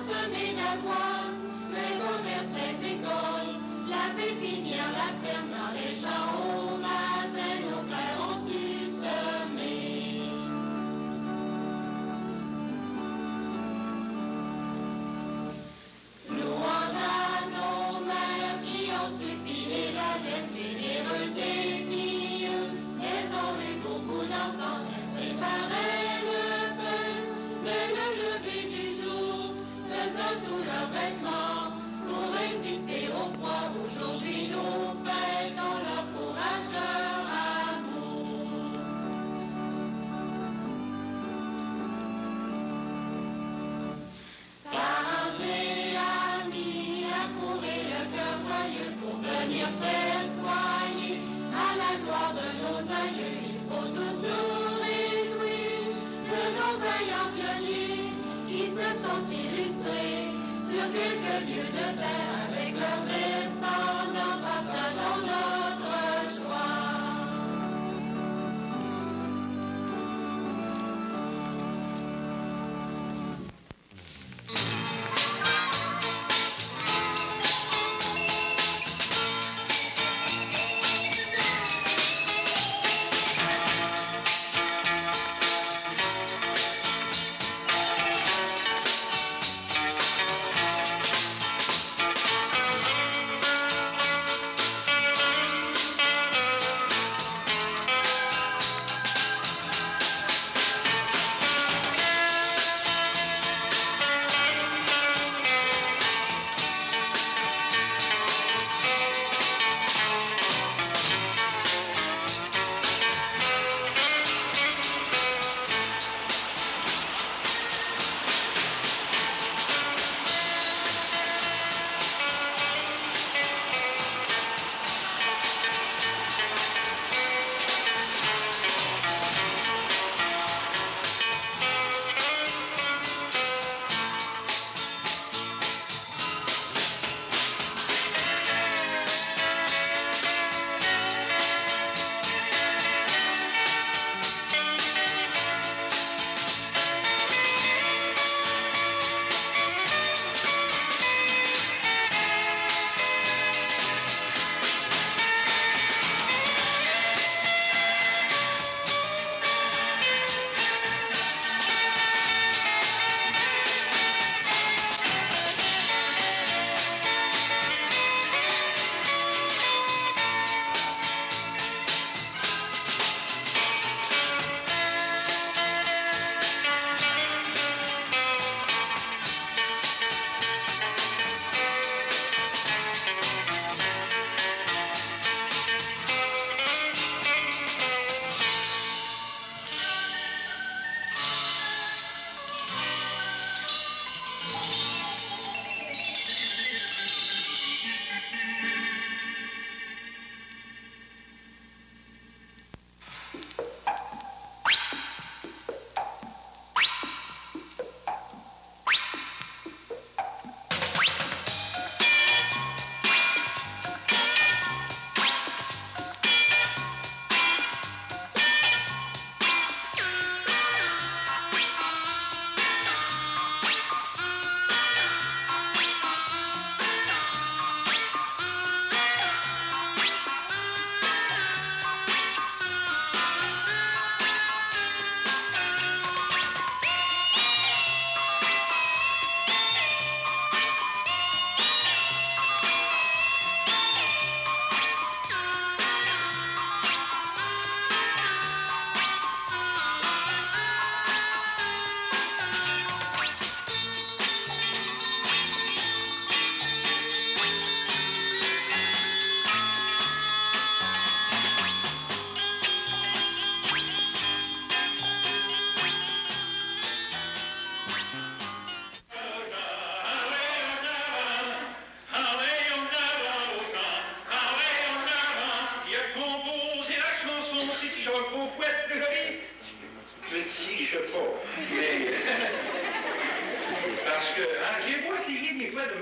semé d'avoine, récoltèrent 13 écoles, la pépinière, la ferme dans les champs au matin, nos frères ont su semer. Louange à nos mères qui ont su filer la laine, généreuses et pieuses, elles ont eu beaucoup d'enfants, elles préparaient le pain, dès le lever du jour, faisant tous leurs vêtements pour résister au froid. Aujourd'hui nous fêtons leur courage, leur amour. Parents et amis, accourez le cœur joyeux pour venir festoyer à la gloire de nos aïeux. Il faut tous nous réjouir de nos vaillants pionniers qui se sont illustrés sur quelques lieux de terre avec leurs descendants. Partageons notre joie.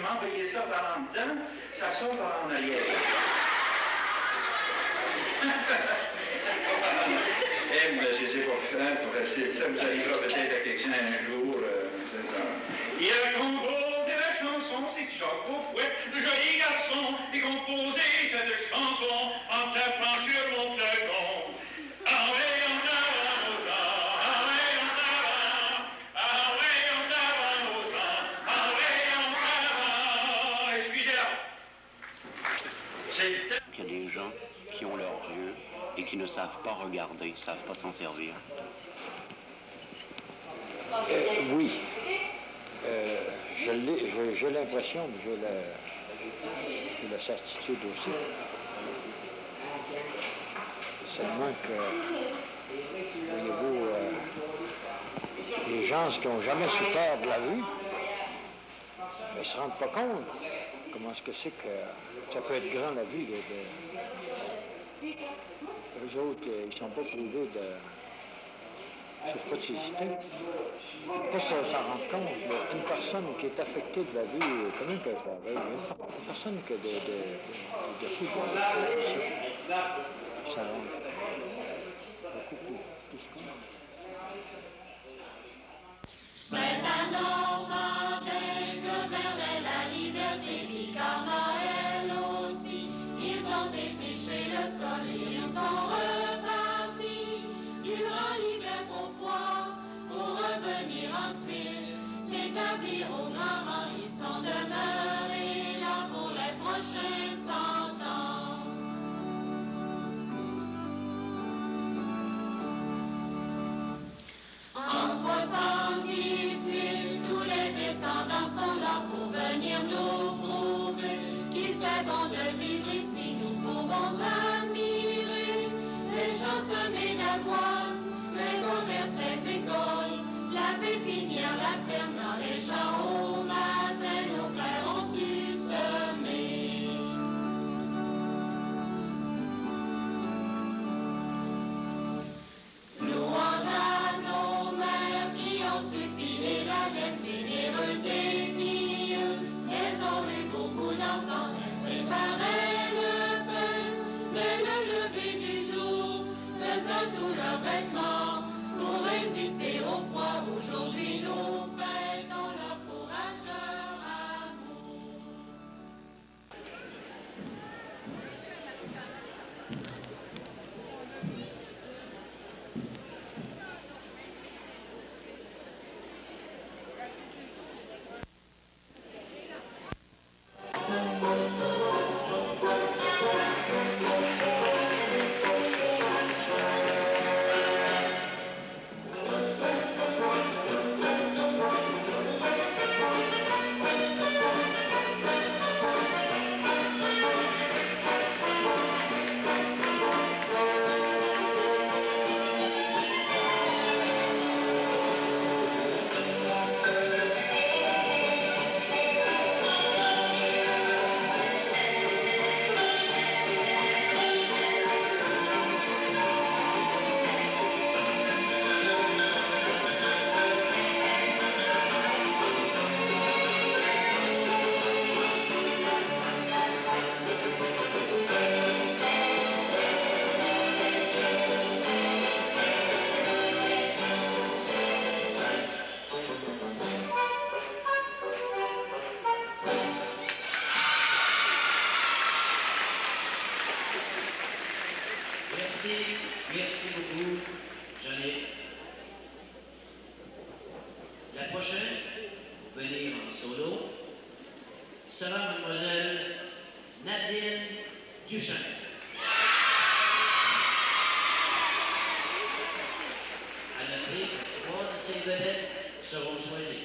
m'envoyer ça par en dedans, ça sort par en arrière. Eh, mais je sais pas faire pour rester ça, vous arriverez peut-être à quelqu'un un jour. Il y a un contrôle. qui ne savent pas regarder, ne savent pas s'en servir? Oui. J'ai l'impression, j'ai la certitude aussi. Seulement que, voyez-vous, les gens qui n'ont jamais souffert de la vue ne se rendent pas compte comment est-ce que c'est que ça peut être grand la vue. Eux autres, ils ne sont pas privés de... Ils ne souffrent pas de cécité. Pas s'en rendre compte, mais une personne qui est affectée de la vue, quand même peut être aveugle. Une personne qui a des défauts de ça rend beaucoup plus compte. C'est un Normandin que vers la liberté vit Carnaël aussi. Ils ont défriché le sol, ils sont repartis. Durant l'hiver trop froid, pour revenir ensuite, s'établir au grand rang, ils sont demeurés là pour les prochains 100 ans. En 78, tous les descendants sont là pour venir nous prouver qu'il fait bon de vivre ici, nous pouvons admirer les champs semés d'avoine, les commerces, les écoles, la pépinière, la ferme, dans les champs au matin, nos pères ont su semer. Louange à nos mères qui ont su filer la laine, généreuses et pieuses. Elles ont eu beaucoup d'enfants, elles préparaient le pain, mais le lever du jour faisait tous leurs vêtements pour résister au froid. Aujourd'hui nous fêtons leur courage, leur amour. Merci beaucoup, Jeannet. La prochaine, venir en solo, sera mademoiselle Nadine Duchamp. À noter, 3 de ces vedettes seront choisies.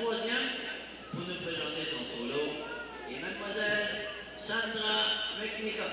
troisième pour nous présenter son solo est mademoiselle Sandra McNichol.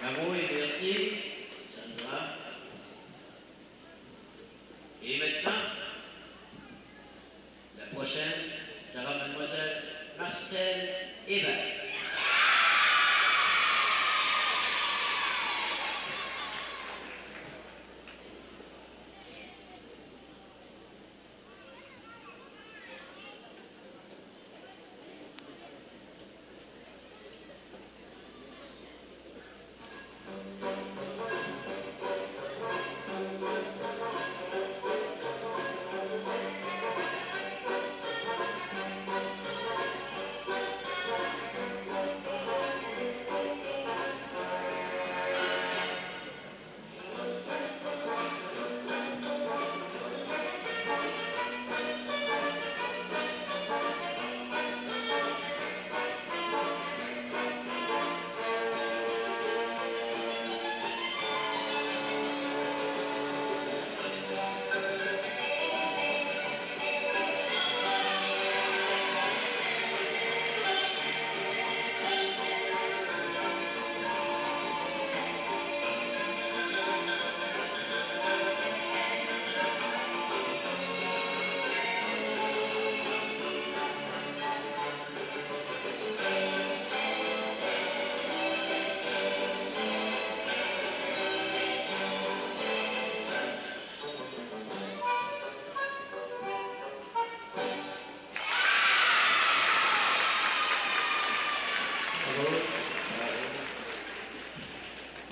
Bravo et merci, Sandra. Et maintenant, la prochaine sera mademoiselle Marcel Hébert.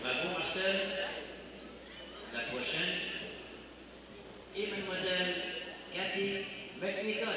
Bravo Marcel. La prochaine est mademoiselle Cathy McNichol.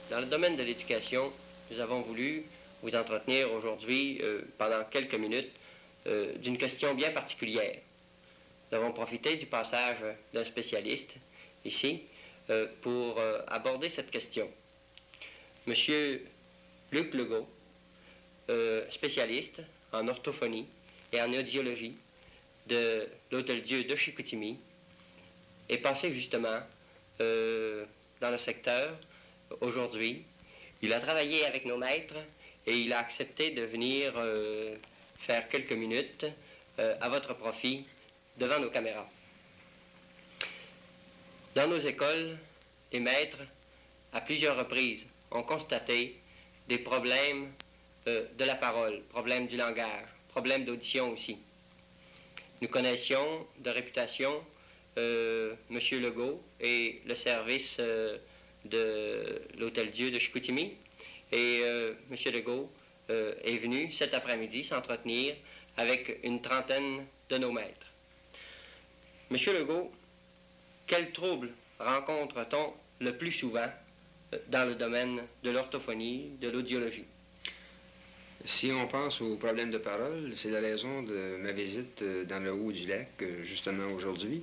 Dans le domaine de l'éducation, nous avons voulu vous entretenir aujourd'hui, pendant quelques minutes, d'une question bien particulière. Nous avons profité du passage d'un spécialiste, ici, pour aborder cette question. Monsieur Luc Legault, spécialiste en orthophonie et en audiologie de l'Hôtel-Dieu de Chicoutimi, est passé justement dans le secteur aujourd'hui. Il a travaillé avec nos maîtres et il a accepté de venir faire quelques minutes à votre profit devant nos caméras. Dans nos écoles, les maîtres, à plusieurs reprises, ont constaté des problèmes de la parole, problèmes du langage, problèmes d'audition aussi. Nous connaissions de réputation M. Legault et le service de l'Hôtel-Dieu de Chicoutimi. Et M. Legault est venu cet après-midi s'entretenir avec une trentaine de nos maîtres. M. Legault, quels troubles rencontre-t-on le plus souvent dans le domaine de l'orthophonie, de l'audiologie? Si on pense aux problèmes de parole, c'est la raison de ma visite dans le Haut-du-Lac, justement aujourd'hui.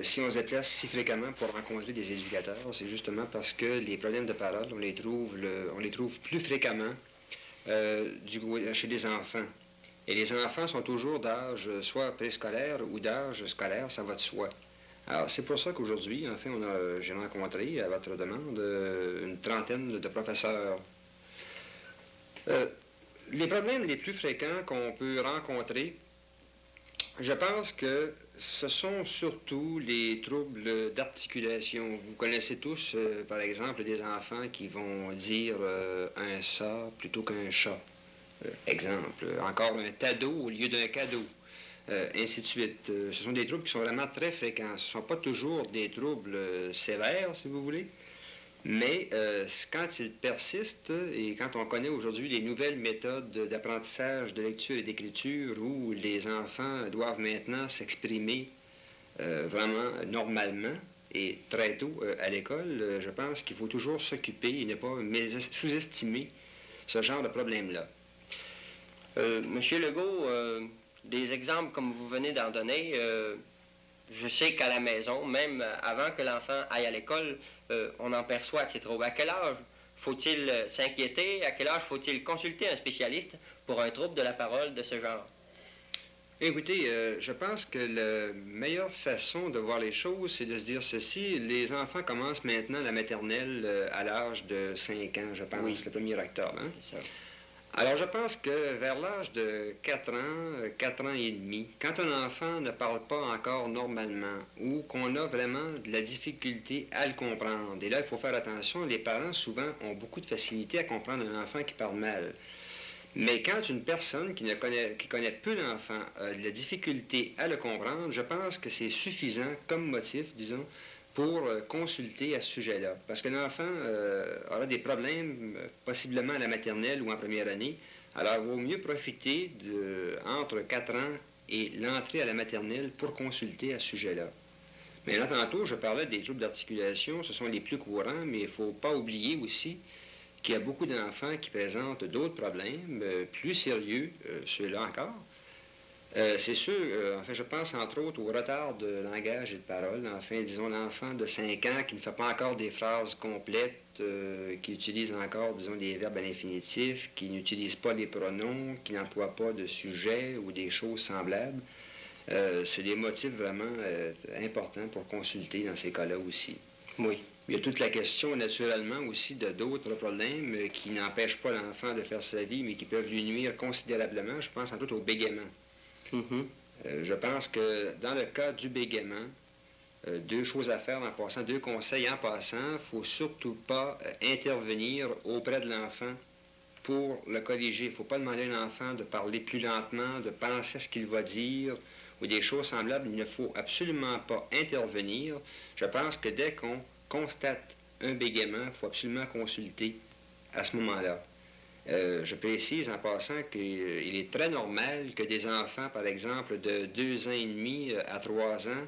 Si on se déplace si fréquemment pour rencontrer des éducateurs, c'est justement parce que les problèmes de parole, on les trouve plus fréquemment chez les enfants. Et les enfants sont toujours d'âge soit préscolaire ou d'âge scolaire, ça va de soi. Alors, c'est pour ça qu'aujourd'hui, en fait, j'ai rencontré, à votre demande, une trentaine de professeurs. Les problèmes les plus fréquents qu'on peut rencontrer, je pense que ce sont surtout les troubles d'articulation. Vous connaissez tous, par exemple, des enfants qui vont dire un ça plutôt qu'un chat. Exemple, encore un tado au lieu d'un cadeau. Ainsi de suite. Ce sont des troubles qui sont vraiment très fréquents. Ce ne sont pas toujours des troubles sévères, si vous voulez, mais quand ils persistent, et quand on connaît aujourd'hui les nouvelles méthodes d'apprentissage de lecture et d'écriture, où les enfants doivent maintenant s'exprimer vraiment normalement et très tôt à l'école, je pense qu'il faut toujours s'occuper et ne pas sous-estimer ce genre de problème-là. Monsieur Legault, des exemples comme vous venez d'en donner, je sais qu'à la maison, même avant que l'enfant aille à l'école, on en perçoit de ces troubles. À quel âge faut-il s'inquiéter? À quel âge faut-il consulter un spécialiste pour un trouble de la parole de ce genre? Écoutez, je pense que la meilleure façon de voir les choses, c'est de se dire ceci. Les enfants commencent maintenant la maternelle à l'âge de 5 ans, je pense, oui. Le 1er octobre. Hein? C'est ça. Alors, je pense que vers l'âge de 4 ans, 4 ans et demi, quand un enfant ne parle pas encore normalement ou qu'on a vraiment de la difficulté à le comprendre, et là, il faut faire attention, les parents, souvent, ont beaucoup de facilité à comprendre un enfant qui parle mal. Mais quand une personne qui connaît peu l'enfant a de la difficulté à le comprendre, je pense que c'est suffisant comme motif, disons, pour consulter à ce sujet-là. Parce que l'enfant aura des problèmes, possiblement à la maternelle ou en première année. Alors, il vaut mieux profiter entre 4 ans et l'entrée à la maternelle pour consulter à ce sujet-là. Mais là, tantôt, je parlais des troubles d'articulation, ce sont les plus courants, mais il ne faut pas oublier aussi qu'il y a beaucoup d'enfants qui présentent d'autres problèmes plus sérieux, ceux-là encore. C'est sûr, en fait, je pense entre autres au retard de langage et de parole. Enfin, disons, l'enfant de 5 ans qui ne fait pas encore des phrases complètes, qui utilise encore, disons, des verbes à l'infinitif, qui n'utilise pas les pronoms, qui n'emploie pas de sujet ou des choses semblables. C'est des motifs vraiment importants pour consulter dans ces cas-là aussi. Oui. Il y a toute la question, naturellement, aussi de d'autres problèmes qui n'empêchent pas l'enfant de faire sa vie, mais qui peuvent lui nuire considérablement. Je pense en tout au bégaiement. Je pense que dans le cas du bégaiement, 2 choses à faire en passant, 2 conseils en passant. Il ne faut surtout pas intervenir auprès de l'enfant pour le corriger. Il ne faut pas demander à un enfant de parler plus lentement, de penser à ce qu'il va dire ou des choses semblables. Il ne faut absolument pas intervenir. Je pense que dès qu'on constate un bégaiement, il faut absolument consulter à ce moment-là. Je précise en passant qu'il est très normal que des enfants, par exemple, de 2 ans et demi à 3 ans,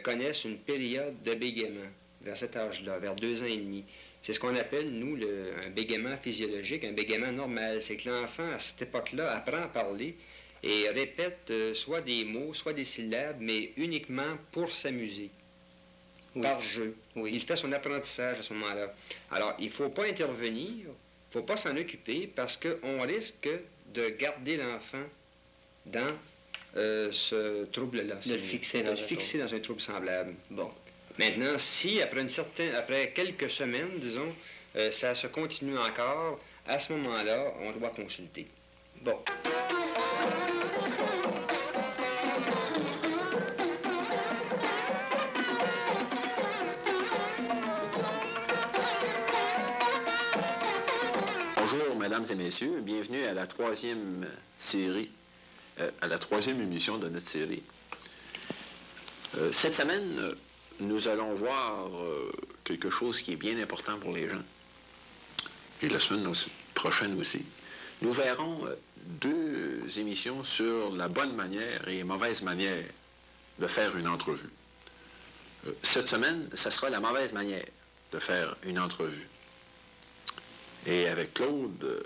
connaissent une période de bégaiement vers cet âge-là, vers 2 ans et demi. C'est ce qu'on appelle, nous, un bégaiement physiologique, un bégaiement normal. C'est que l'enfant, à cette époque-là, apprend à parler et répète soit des mots, soit des syllabes, mais uniquement pour s'amuser, oui. Par jeu. Oui. Il fait son apprentissage à ce moment-là. Alors, il ne faut pas intervenir. Il ne faut pas s'en occuper parce qu'on risque de garder l'enfant dans ce trouble-là. De le fixer dans un trouble semblable. Bon. Maintenant, si après quelques semaines, disons, ça se continue encore, à ce moment-là, on doit consulter. Bon. mesdames et messieurs. Bienvenue à la troisième série, à la troisième émission de notre série. Cette semaine, nous allons voir quelque chose qui est bien important pour les gens. Et la semaine prochaine aussi. Nous verrons deux émissions sur la bonne manière et mauvaise manière de faire une entrevue. Cette semaine, ça sera la mauvaise manière de faire une entrevue. Et avec Claude,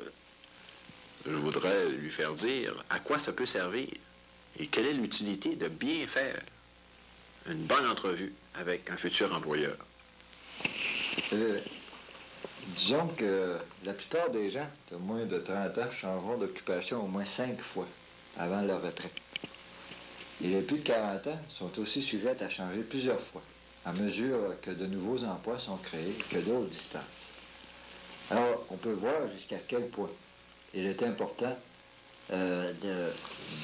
je voudrais lui faire dire à quoi ça peut servir et quelle est l'utilité de bien faire une bonne entrevue avec un futur employeur. Disons que la plupart des gens de moins de 30 ans changeront d'occupation au moins 5 fois avant leur retraite. Et les plus de 40 ans sont aussi sujettes à changer plusieurs fois, à mesure que de nouveaux emplois sont créés et que d'autres disparaissent. Alors, on peut voir jusqu'à quel point il est important de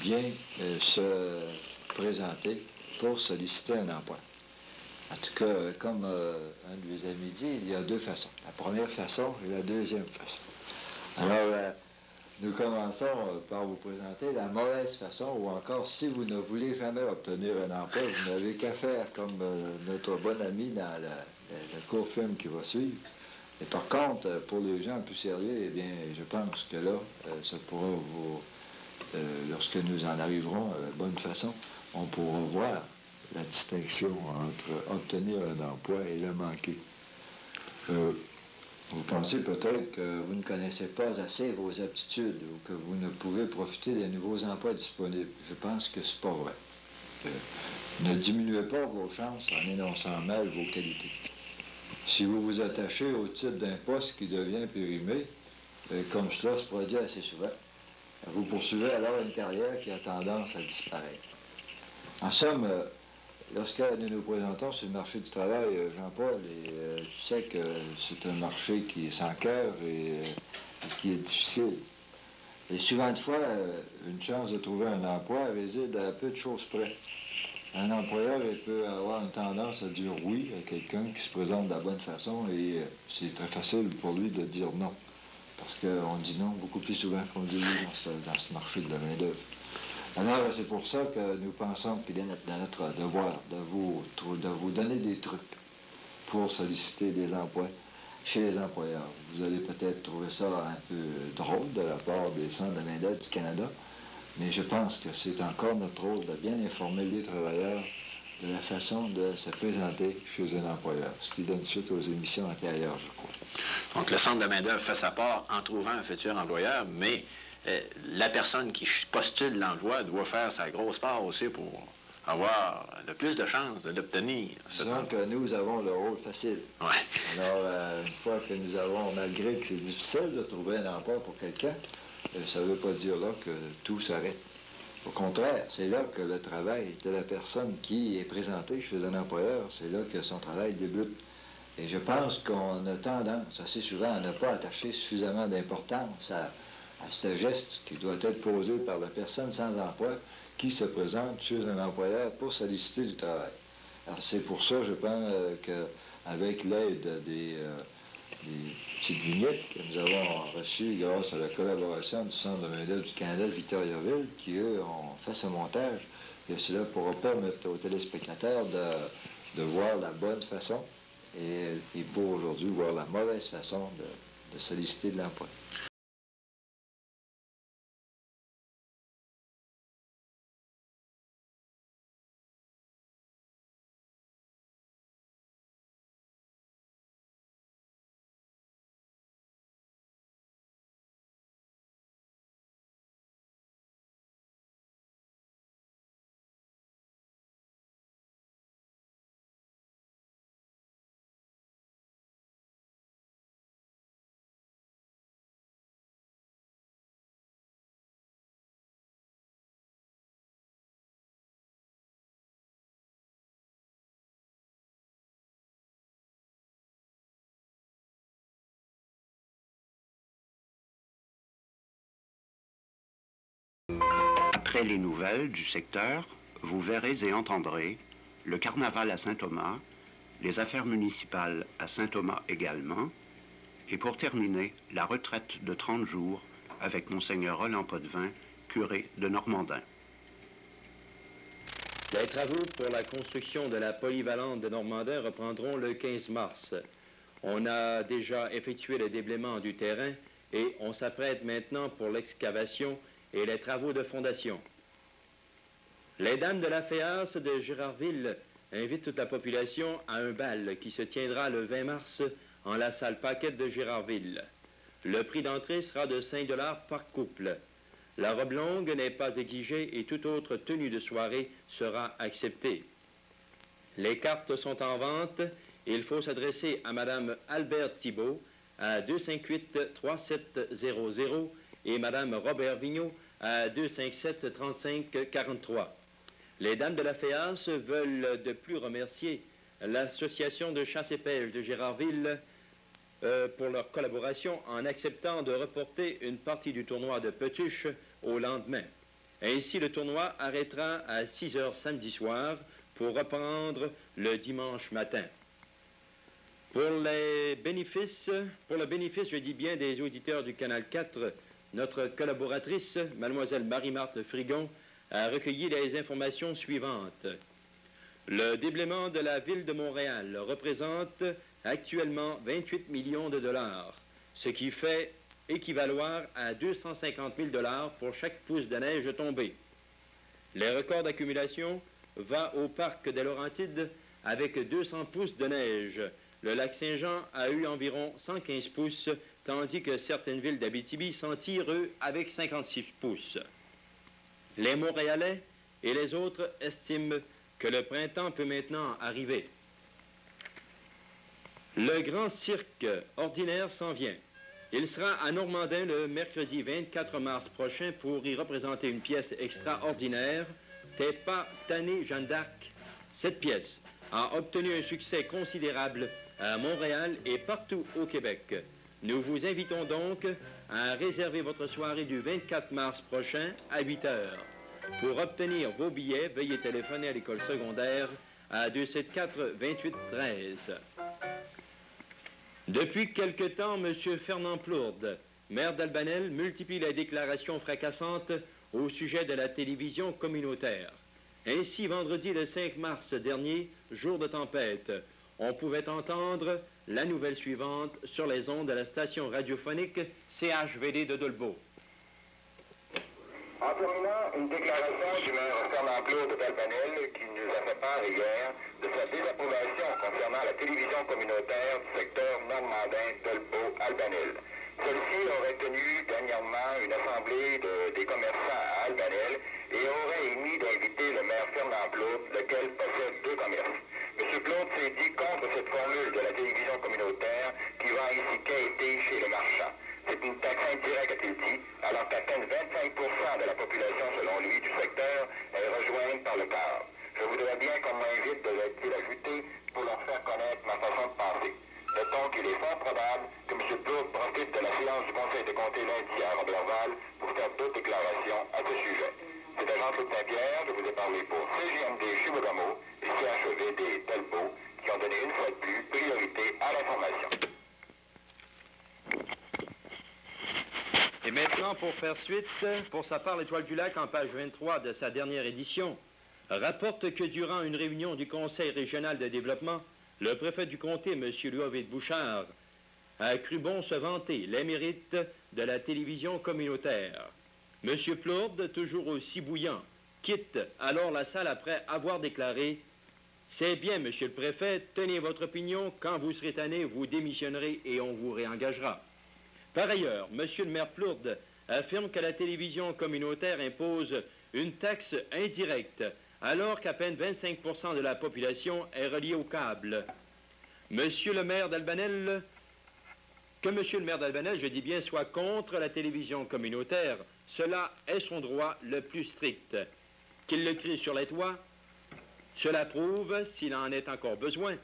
bien se présenter pour solliciter un emploi. En tout cas, comme un de mes amis dit, il y a deux façons. La première façon et la deuxième façon. Alors, nous commençons par vous présenter la mauvaise façon, ou encore, si vous ne voulez jamais obtenir un emploi, vous n'avez qu'à faire comme notre bon ami dans le court film qui va suivre. Et par contre, pour les gens plus sérieux, eh bien, je pense que là, ça pourra vous, lorsque nous en arriverons à la bonne façon, on pourra voir la distinction entre obtenir un emploi et le manquer. Vous pensez peut-être que vous ne connaissez pas assez vos aptitudes ou que vous ne pouvez profiter des nouveaux emplois disponibles. Je pense que c'est pas vrai. Ne diminuez pas vos chances en énonçant mal vos qualités. Si vous vous attachez au titre d'un poste qui devient périmé, comme cela se produit assez souvent, vous poursuivez alors une carrière qui a tendance à disparaître. En somme, lorsque nous nous présentons sur le marché du travail, Jean-Paul, tu sais que c'est un marché qui est sans cœur et qui est difficile. Et souvent de fois, une chance de trouver un emploi réside à peu de choses près. Un employeur il peut avoir une tendance à dire oui à quelqu'un qui se présente de la bonne façon et c'est très facile pour lui de dire non. Parce qu'on dit non beaucoup plus souvent qu'on dit oui dans ce marché de la main-d'œuvre. Alors, c'est pour ça que nous pensons qu'il est dans notre devoir de vous donner des trucs pour solliciter des emplois chez les employeurs. Vous allez peut-être trouver ça un peu drôle de la part des centres de main-d'œuvre du Canada, mais je pense que c'est encore notre rôle de bien informer les travailleurs de la façon de se présenter chez un employeur, ce qui donne suite aux émissions antérieures, je crois. Donc, le centre de main-d'œuvre fait sa part en trouvant un futur employeur, mais la personne qui postule l'emploi doit faire sa grosse part aussi pour avoir le plus de chances de l'obtenir. Disons que nous avons le rôle facile. Ouais. Alors, une fois que nous avons, malgré que c'est difficile de trouver un emploi pour quelqu'un, ça ne veut pas dire là que tout s'arrête. Au contraire, c'est là que le travail de la personne qui est présentée chez un employeur, c'est là que son travail débute. Et je pense qu'on a tendance assez souvent à ne pas attacher suffisamment d'importance à ce geste qui doit être posé par la personne sans emploi qui se présente chez un employeur pour solliciter du travail. Alors c'est pour ça, je pense, qu'avec l'aide des petites vignettes que nous avons reçues grâce à la collaboration du Centre de main-d'œuvre du Canada de Victoriaville, qui, eux, ont fait ce montage, et cela pourra permettre aux téléspectateurs de voir la bonne façon et pour aujourd'hui voir la mauvaise façon de solliciter de l'emploi. Après les nouvelles du secteur, vous verrez et entendrez le carnaval à Saint-Thomas, les affaires municipales à Saint-Thomas également, Et pour terminer, la retraite de 30 jours avec Monseigneur Roland Potvin, curé de Normandin. Les travaux pour la construction de la polyvalente de Normandin reprendront le 15 mars. On a déjà effectué le déblaiement du terrain et on s'apprête maintenant pour l'excavation et les travaux de fondation. Les dames de la Féas de Gérardville invitent toute la population à un bal qui se tiendra le 20 mars en la salle Paquette de Gérardville. Le prix d'entrée sera de 5 $ par couple. La robe longue n'est pas exigée et toute autre tenue de soirée sera acceptée. Les cartes sont en vente et il faut s'adresser à Mme Albert Thibault à 258-3700 et Mme Robert Vigneault à 257-3543. Les dames de la Féas veulent de plus remercier l'association de chasse et pêche de Gérardville pour leur collaboration en acceptant de reporter une partie du tournoi de Petuche au lendemain. Ainsi, le tournoi arrêtera à 6 h samedi soir pour reprendre le dimanche matin. Pour le bénéfice, je dis bien, des auditeurs du Canal 4, notre collaboratrice, Mademoiselle Marie-Marthe Frigon, a recueilli les informations suivantes. Le déblaiement de la ville de Montréal représente actuellement 28 millions de dollars, ce qui fait équivaloir à 250 000 $ pour chaque pouce de neige tombée. Les records d'accumulation va au parc des Laurentides avec 200 pouces de neige. Le lac Saint-Jean a eu environ 115 pouces, tandis que certaines villes d'Abitibi s'en tirent, eux, avec 56 pouces. Les Montréalais et les autres estiment que le printemps peut maintenant arriver. Le grand cirque ordinaire s'en vient. Il sera à Normandin le mercredi 24 mars prochain pour y représenter une pièce extraordinaire, T'es pas tanné, Jeanne d'Arc. Cette pièce a obtenu un succès considérable à Montréal et partout au Québec. Nous vous invitons donc à réserver votre soirée du 24 mars prochain à 8 h. Pour obtenir vos billets, veuillez téléphoner à l'école secondaire à 274-2813. Depuis quelque temps, M. Fernand Plourde, maire d'Albanel, multiplie les déclarations fracassantes au sujet de la télévision communautaire. Ainsi, vendredi le 5 mars dernier, jour de tempête, on pouvait entendre la nouvelle suivante sur les ondes de la station radiophonique CHVD de Dolbeau. En terminant, une déclaration du maire Fernand Plourde d'Albanel qui nous a fait part hier de sa désapprobation concernant la télévision communautaire du secteur Normandin-Dolbeau-Albanel. Celle-ci aurait tenu dernièrement une assemblée des commerçants à Albanel et aurait émis d'inviter le maire Fernand Plourde, lequel possède 2 commerces. M. Plourde s'est dit contre cette formule de la télévision communautaire qui va ainsi quêter chez les marchands. C'est une taxe indirecte, a-t-il dit, alors qu'à peine 25% de la population, selon lui, du secteur est rejointe par le câble. Je voudrais bien qu'on m'invite, devait-il ajouter, pour leur faire connaître ma façon de penser. Notons qu'il est fort probable que M. Plourde profite de la séance du Conseil des comtés lundi à Robertval pour faire d'autres déclarations à ce sujet. C'était Jean-Claude Saint-Pierre, je vous ai parlé pour CGMD Chibougamau et CHVD Dolbeau, qui ont donné une fois de plus priorité à l'information. Et maintenant, pour faire suite, pour sa part, l'Étoile du Lac, en page 23 de sa dernière édition, rapporte que durant une réunion du Conseil régional de développement, le préfet du comté, M. Louis Bouchard, a cru bon se vanter les mérites de la télévision communautaire. M. Plourde, toujours aussi bouillant, quitte alors la salle après avoir déclaré « C'est bien, Monsieur le préfet, tenez votre opinion, quand vous serez tanné, vous démissionnerez et on vous réengagera. » Par ailleurs, M. le maire Plourde affirme que la télévision communautaire impose une taxe indirecte, alors qu'à peine 25% de la population est reliée au câble. Que Monsieur le maire d'Albanel, je dis bien, soit contre la télévision communautaire, cela est son droit le plus strict. Qu'il le crie sur les toits, cela prouve, s'il en est encore besoin,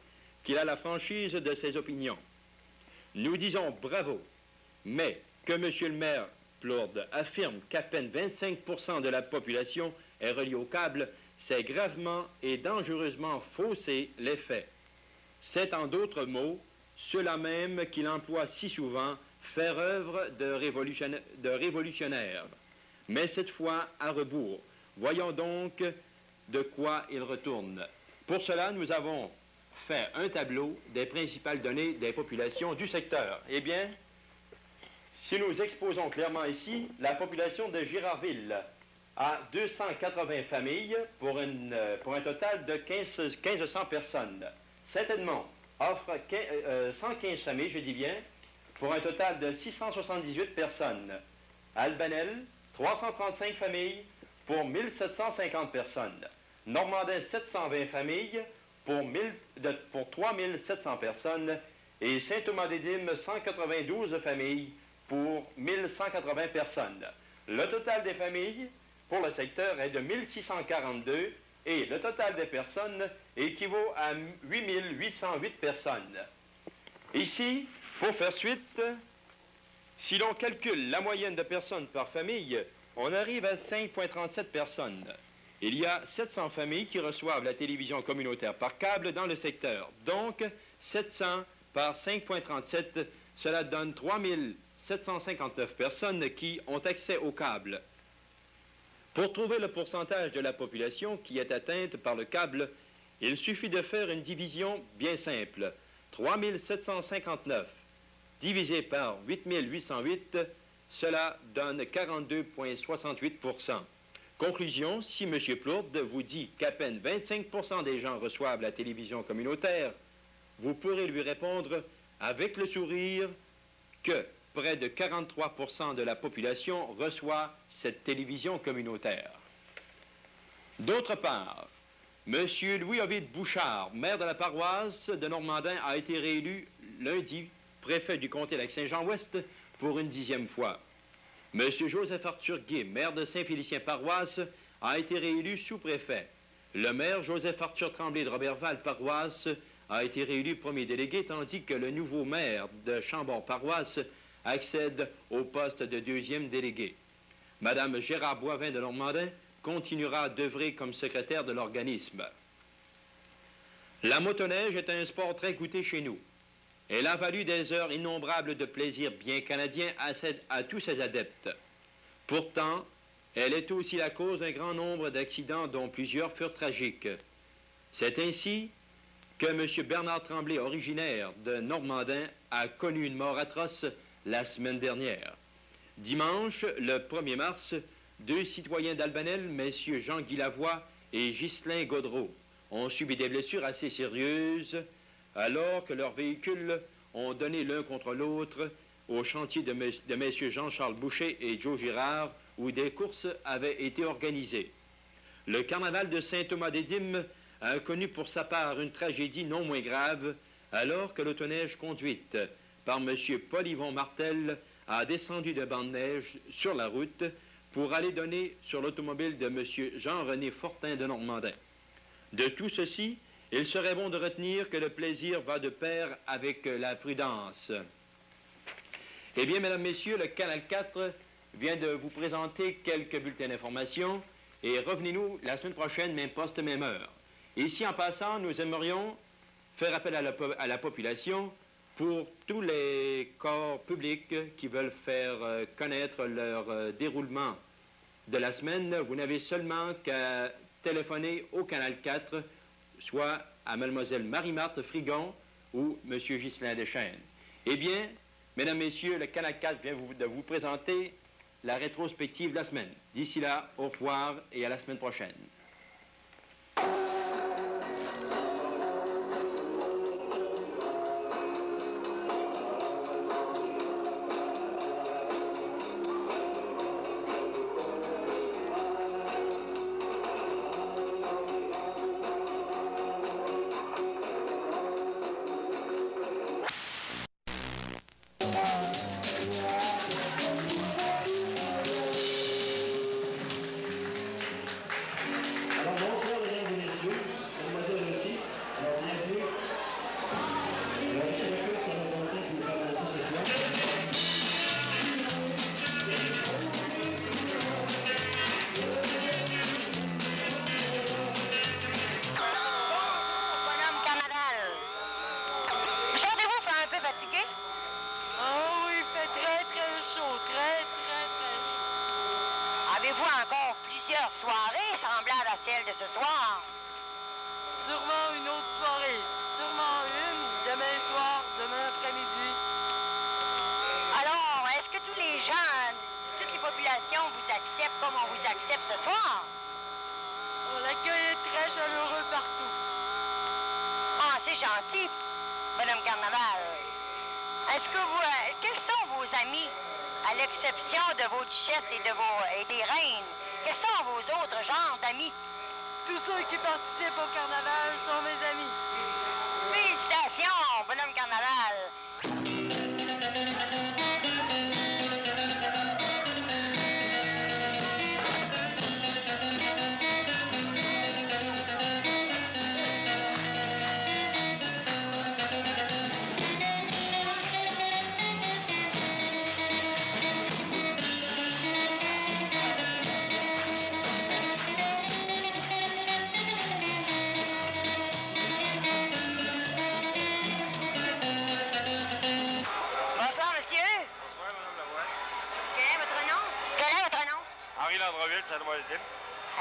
qu'il a la franchise de ses opinions. Nous disons bravo. Mais que M. le maire Plourde affirme qu'à peine 25% de la population est reliée au câble, c'est gravement et dangereusement fausser les faits. C'est en d'autres mots ceux-là même qu'il emploie si souvent faire œuvre de révolutionnaire, mais cette fois à rebours. Voyons donc de quoi il retourne. Pour cela, nous avons fait un tableau des principales données des populations du secteur. Eh bien, si nous exposons clairement ici, la population de Girardville a 280 familles pour un total de 1500 personnes. Saint-Edmond offre 115 familles, je dis bien, pour un total de 678 personnes. Albanel, 335 familles pour 1750 personnes. Normandin, 720 familles pour 3700 personnes. Et Saint-Thomas-des-Dymes, 192 familles pour 1180 personnes. Le total des familles pour le secteur est de 1642 et le total des personnes équivaut à 8808 personnes. Ici, pour faire suite, si l'on calcule la moyenne de personnes par famille, on arrive à 5,37 personnes. Il y a 700 familles qui reçoivent la télévision communautaire par câble dans le secteur. Donc, 700 par 5,37, cela donne 3759 personnes qui ont accès au câble. Pour trouver le pourcentage de la population qui est atteinte par le câble, il suffit de faire une division bien simple. 3759 divisé par 8808, cela donne 42,68%. Conclusion, si M. Plourde vous dit qu'à peine 25% des gens reçoivent la télévision communautaire, vous pourrez lui répondre avec le sourire que près de 43% de la population reçoit cette télévision communautaire. D'autre part, M. Louis-Ovid Bouchard, maire de la paroisse de Normandin, a été réélu lundi préfet du comté Lac-Saint-Jean-Ouest pour une 10e fois. M. Joseph-Arthur Gué, maire de Saint-Félicien-Paroisse, a été réélu sous-préfet. Le maire Joseph-Arthur Tremblay de Roberval-Paroisse a été réélu premier délégué, tandis que le nouveau maire de Chambord-Paroisse accède au poste de 2e délégué. Mme Gérard Boivin de Normandin continuera d'œuvrer comme secrétaire de l'organisme. La motoneige est un sport très goûté chez nous. Elle a valu des heures innombrables de plaisir bien canadien à tous ses adeptes. Pourtant, elle est aussi la cause d'un grand nombre d'accidents dont plusieurs furent tragiques. C'est ainsi que M. Bernard Tremblay, originaire de Normandin, a connu une mort atroce la semaine dernière. Dimanche, le 1er mars, 2 citoyens d'Albanel, messieurs Jean-Guy Lavoie et Ghislain Gaudreau, ont subi des blessures assez sérieuses alors que leurs véhicules ont donné l'un contre l'autre au chantier de messieurs Jean-Charles Boucher et Joe Girard, où des courses avaient été organisées. Le carnaval de Saint-Thomas-des-Dymes a connu pour sa part une tragédie non moins grave, alors que l'autoneige conduite par M. Paul-Yvon Martel a descendu de banc de neige sur la route pour aller donner sur l'automobile de M. Jean-René Fortin de Normandin. De tout ceci, il serait bon de retenir que le plaisir va de pair avec la prudence. Eh bien, mesdames, messieurs, le Canal 4 vient de vous présenter quelques bulletins d'information et revenez-nous la semaine prochaine, même poste, même heure. Ici, en passant, nous aimerions faire appel à la population pour tous les corps publics qui veulent faire connaître leur déroulement de la semaine. Vous n'avez seulement qu'à téléphoner au Canal 4, soit à Mlle Marie-Marthe Frigon ou M. Ghislain Deschênes. Eh bien, mesdames, messieurs, le Canal 4 vient de vous présenter la rétrospective de la semaine. D'ici là, au revoir et à la semaine prochaine. celle de ce soir? Sûrement une autre soirée. Sûrement une, demain soir, demain après-midi. Alors, est-ce que tous les gens, toutes les populations vous acceptent comme on vous accepte ce soir? L'accueil est très chaleureux partout. Ah, c'est gentil, Madame Carnaval. Est-ce que vous... quels sont vos amis, à l'exception de vos duchesses et des reines? Quels sont vos autres genres d'amis? Tous ceux qui participent au carnaval sont mes amis. Félicitations, bonhomme Carnaval.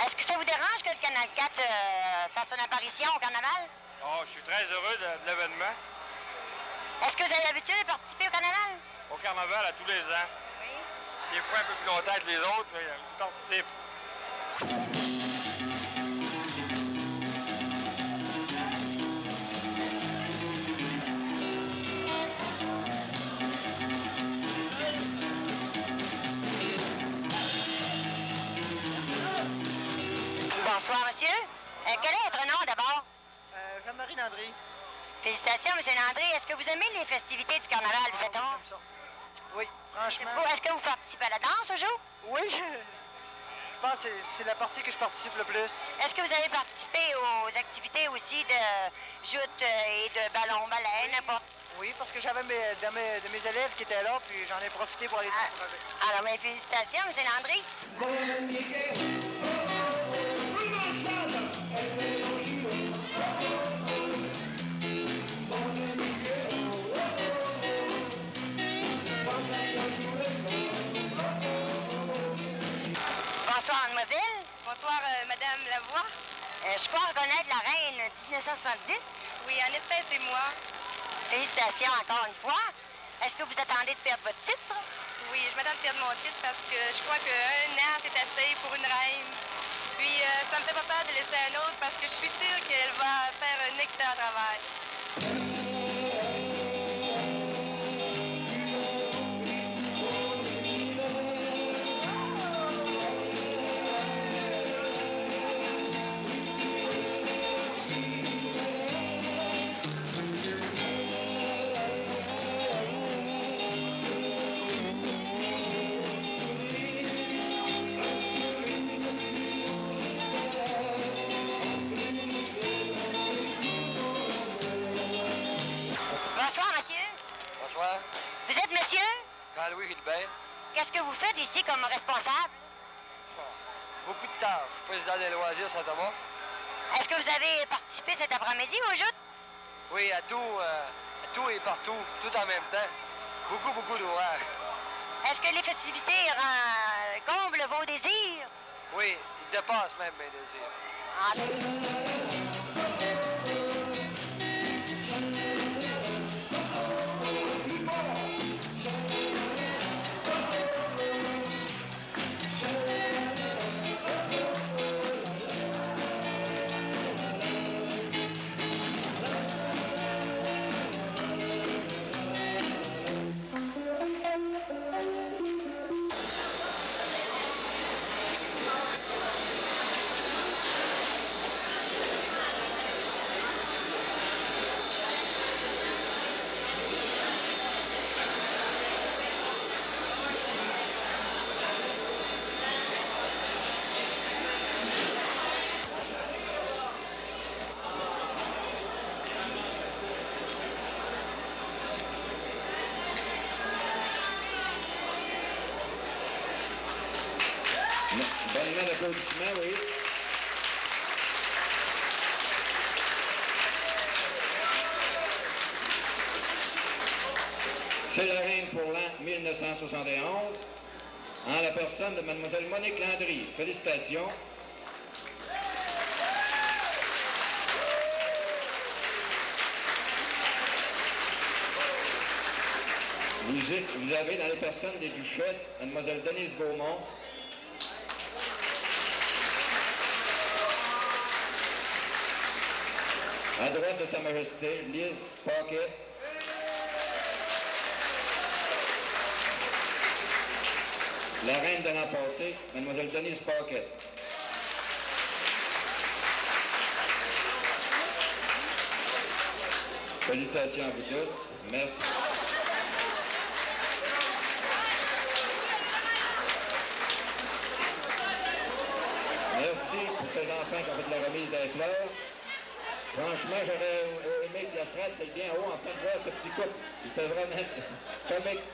Est-ce que ça vous dérange que le Canal 4 fasse son apparition au carnaval? Oh, je suis très heureux de l'événement. Est-ce que vous avez l'habitude de participer au carnaval? Au carnaval, à tous les ans. Oui. Des fois un peu plus longtemps que les autres, mais je participe. Bonsoir, monsieur. Quel est votre nom, d'abord? Jean-Marie Landry. Félicitations, monsieur Landry. Est-ce que vous aimez les festivités du carnaval de cette heure? Oui, franchement. Est-ce que vous participez à la danse, aujourd'hui? Oui. Je pense que c'est la partie que je participe le plus. Est-ce que vous avez participé aux activités aussi de joute et de ballon-balai, n'importe? Oui, parce que j'avais de mes élèves qui étaient là, puis j'en ai profité pour aller encourager. Alors, mes félicitations, monsieur Landry. Bonsoir, mademoiselle. Bonsoir, Madame Lavoie. Je crois reconnaître la reine 1970. Oui, en effet, c'est moi. Félicitations encore une fois. Est-ce que vous attendez de perdre votre titre? Oui, je m'attends de perdre mon titre parce que je crois qu'un an, c'est assez pour une reine. Puis, ça me fait pas peur de laisser un autre parce que je suis sûre qu'elle va faire un excellent travail. Bonsoir, monsieur. Bonsoir. Vous êtes monsieur? Jean-Louis Gilbert. Qu'est-ce que vous faites ici comme responsable? Beaucoup de tard. Je suis président des loisirs Saint-Thomas. Est-ce que vous avez participé cet après-midi au joutes? Oui, à tout et partout, tout en même temps. Beaucoup d'ouvrages. Est-ce que les festivités comblent vos désirs? Oui, ils dépassent même mes désirs. Bonnement d'applaudissements, oui. C'est la reine pour l'an 1971, en la personne de Mademoiselle Monique Landry. Félicitations. Vous avez dans les personnes des duchesses, Mademoiselle Denise Gaumont, à droite de Sa Majesté, Liz Pocket, la reine de l'an passé, Mademoiselle Denise Pocket. Félicitations à vous tous. Merci. Merci pour ces enfants qui ont fait la remise des fleurs. Franchement, j'aurais aimé que la strate soit bien haut en train de voir ce petit couple. Il fait vraiment comique.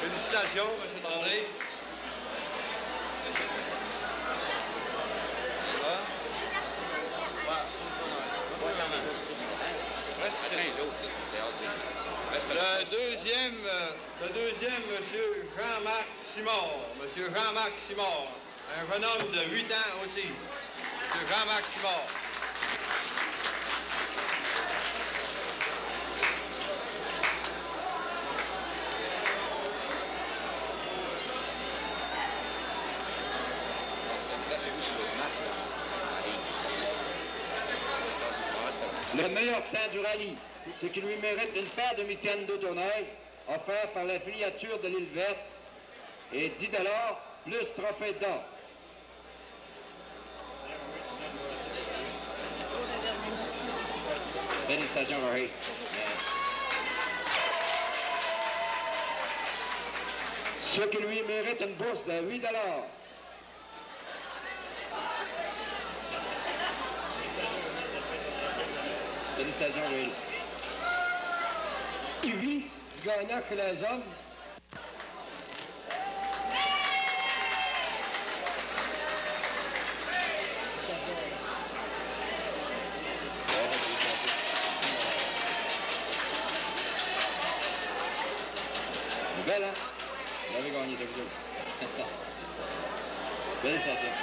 Félicitations, M. Tremblay. Le deuxième, M. Jean-Marc Simard. M. Jean-Marc Simard. Un jeune homme de 8 ans aussi. M. Jean-Marc Simard. Le meilleur temps du rallye, ce qui lui mérite une paire de mitaines d'Autoneuil, offert par la filiature de l'île verte, et 10 $ plus trophée d'or. Félicitations, Rory. Ce qui lui mérite une bourse de 8 $. Félicitations, Will. 8 gagnants chez les hommes. Belle, hein? Vous avez gagné, c'est vous. Félicitations.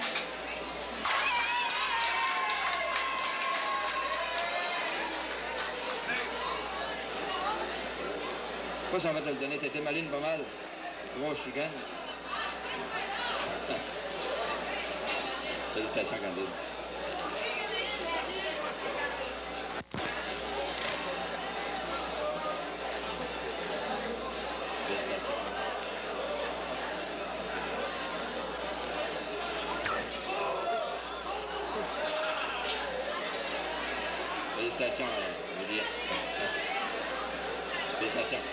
Pourquoi ça va te le donner? T'étais maline pas mal. Gros chicane. Félicitations, Candide. Félicitations, je veux dire. Félicitations.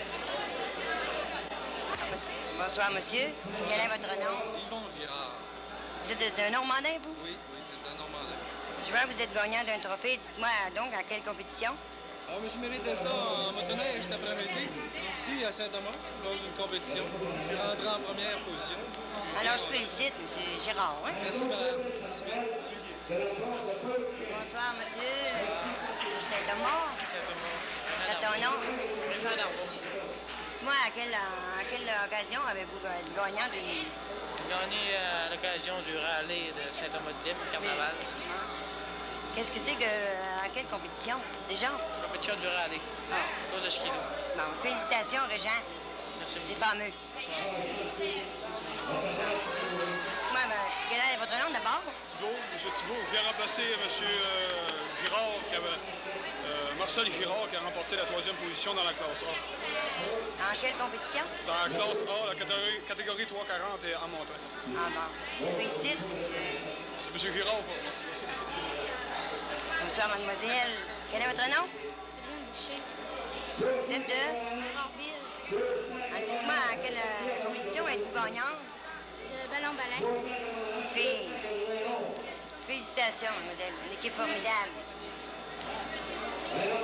Bonsoir, monsieur. Quel est votre nom? Yvon Girard. Vous êtes d'un Normandin, vous? Oui, c'est un Normandin. Je vois que vous êtes gagnant d'un trophée. Dites-moi donc à quelle compétition? Ah, mais je méritais ça en motoneige cet après-midi, ici à Saint-Thomas, lors d'une compétition. Je suis rentré en première position. Alors, je félicite, monsieur Girard. Hein? Merci, madame. Merci bien. Bonsoir, monsieur. Saint-Thomas. Saint-Thomas. C'est ton nom? Jean d'Arbeau. Dites-moi, à quelle occasion avez-vous gagné d'une... J'ai gagné à l'occasion du rallye de Saint-Thomas-de-Dieppe, carnaval. Qu'est-ce que c'est que... à quelle compétition, déjà? Compétition du rallye. Ah. Course de skidoo. Bon, félicitations, Régent. Merci beaucoup. C'est fameux. Moi, quel est votre nom d'abord? Thibault, M. Thibault. Je viens remplacer M. Girard, Marcel Girard, qui a remporté la 3e position dans la classe A. En quelle compétition? Dans la classe A, la catégorie 340 et en montant. Ah bon. Je félicite, monsieur. C'est M. Girard, merci. Bonsoir, mademoiselle. Quel est votre nom? Boucher. Vous êtes de? Girardville. Dites-moi, à quelle compétition êtes-vous gagnante? De ballon-ballon. Félicitations, mademoiselle. Une équipe formidable.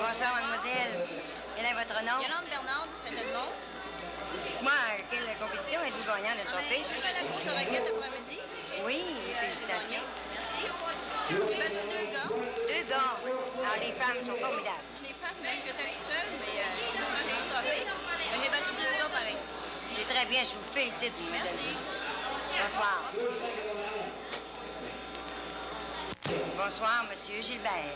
Bonsoir, mademoiselle. Quel est votre nom? Yolande Bernard de Saint-Edmond. Dites-moi, à quelle compétition êtes-vous gagnant de trophée? Je fais la course de requête après-midi. Oui, mes félicitations. Merci. J'ai battu 2 gars. 2 gars. Alors, les femmes sont formidables. Les femmes, même je étais toute seule, mais je me suis réétoffée. J'ai battu 2 gars pareil. C'est très bien, je vous félicite, mademoiselle. Merci. Bonsoir. Bonsoir, Monsieur Gilbert.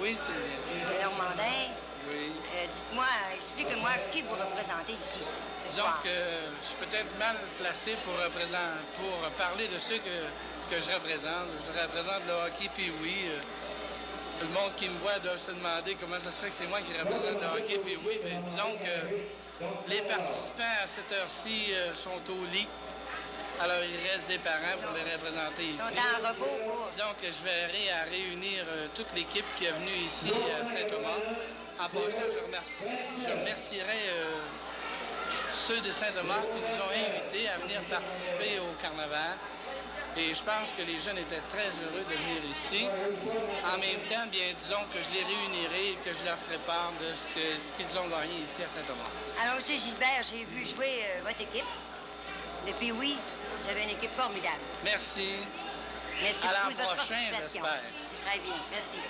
Oui, c'est bien ça. De Normandin. Oui. Dites-moi, expliquez-moi qui vous représentez ici ce Disons soir. que je suis peut-être mal placé pour parler de ceux que je représente. Je représente le hockey, puis oui. Tout le monde qui me voit doit se demander comment ça se fait que c'est moi qui représente le hockey, puis oui. Mais disons que les participants à cette heure-ci sont au lit. Alors, il reste des parents pour les représenter ici. Ils sont en repos pour... Disons que je verrai à réunir toute l'équipe qui est venue ici à Saint-Thomas. En passant, je remercierai ceux de Saint-Thomas qui nous ont invités à venir participer au carnaval. Et je pense que les jeunes étaient très heureux de venir ici. En même temps, bien, disons que je les réunirai et que je leur ferai part de ce qu'ils ont gagné ici à Saint-Thomas. Alors, M. Gilbert, j'ai vu jouer votre équipe. Depuis, oui, vous avez une équipe formidable. Merci. Merci à beaucoup l'an de votre prochain, participation. j'espère. C'est très bien. Merci.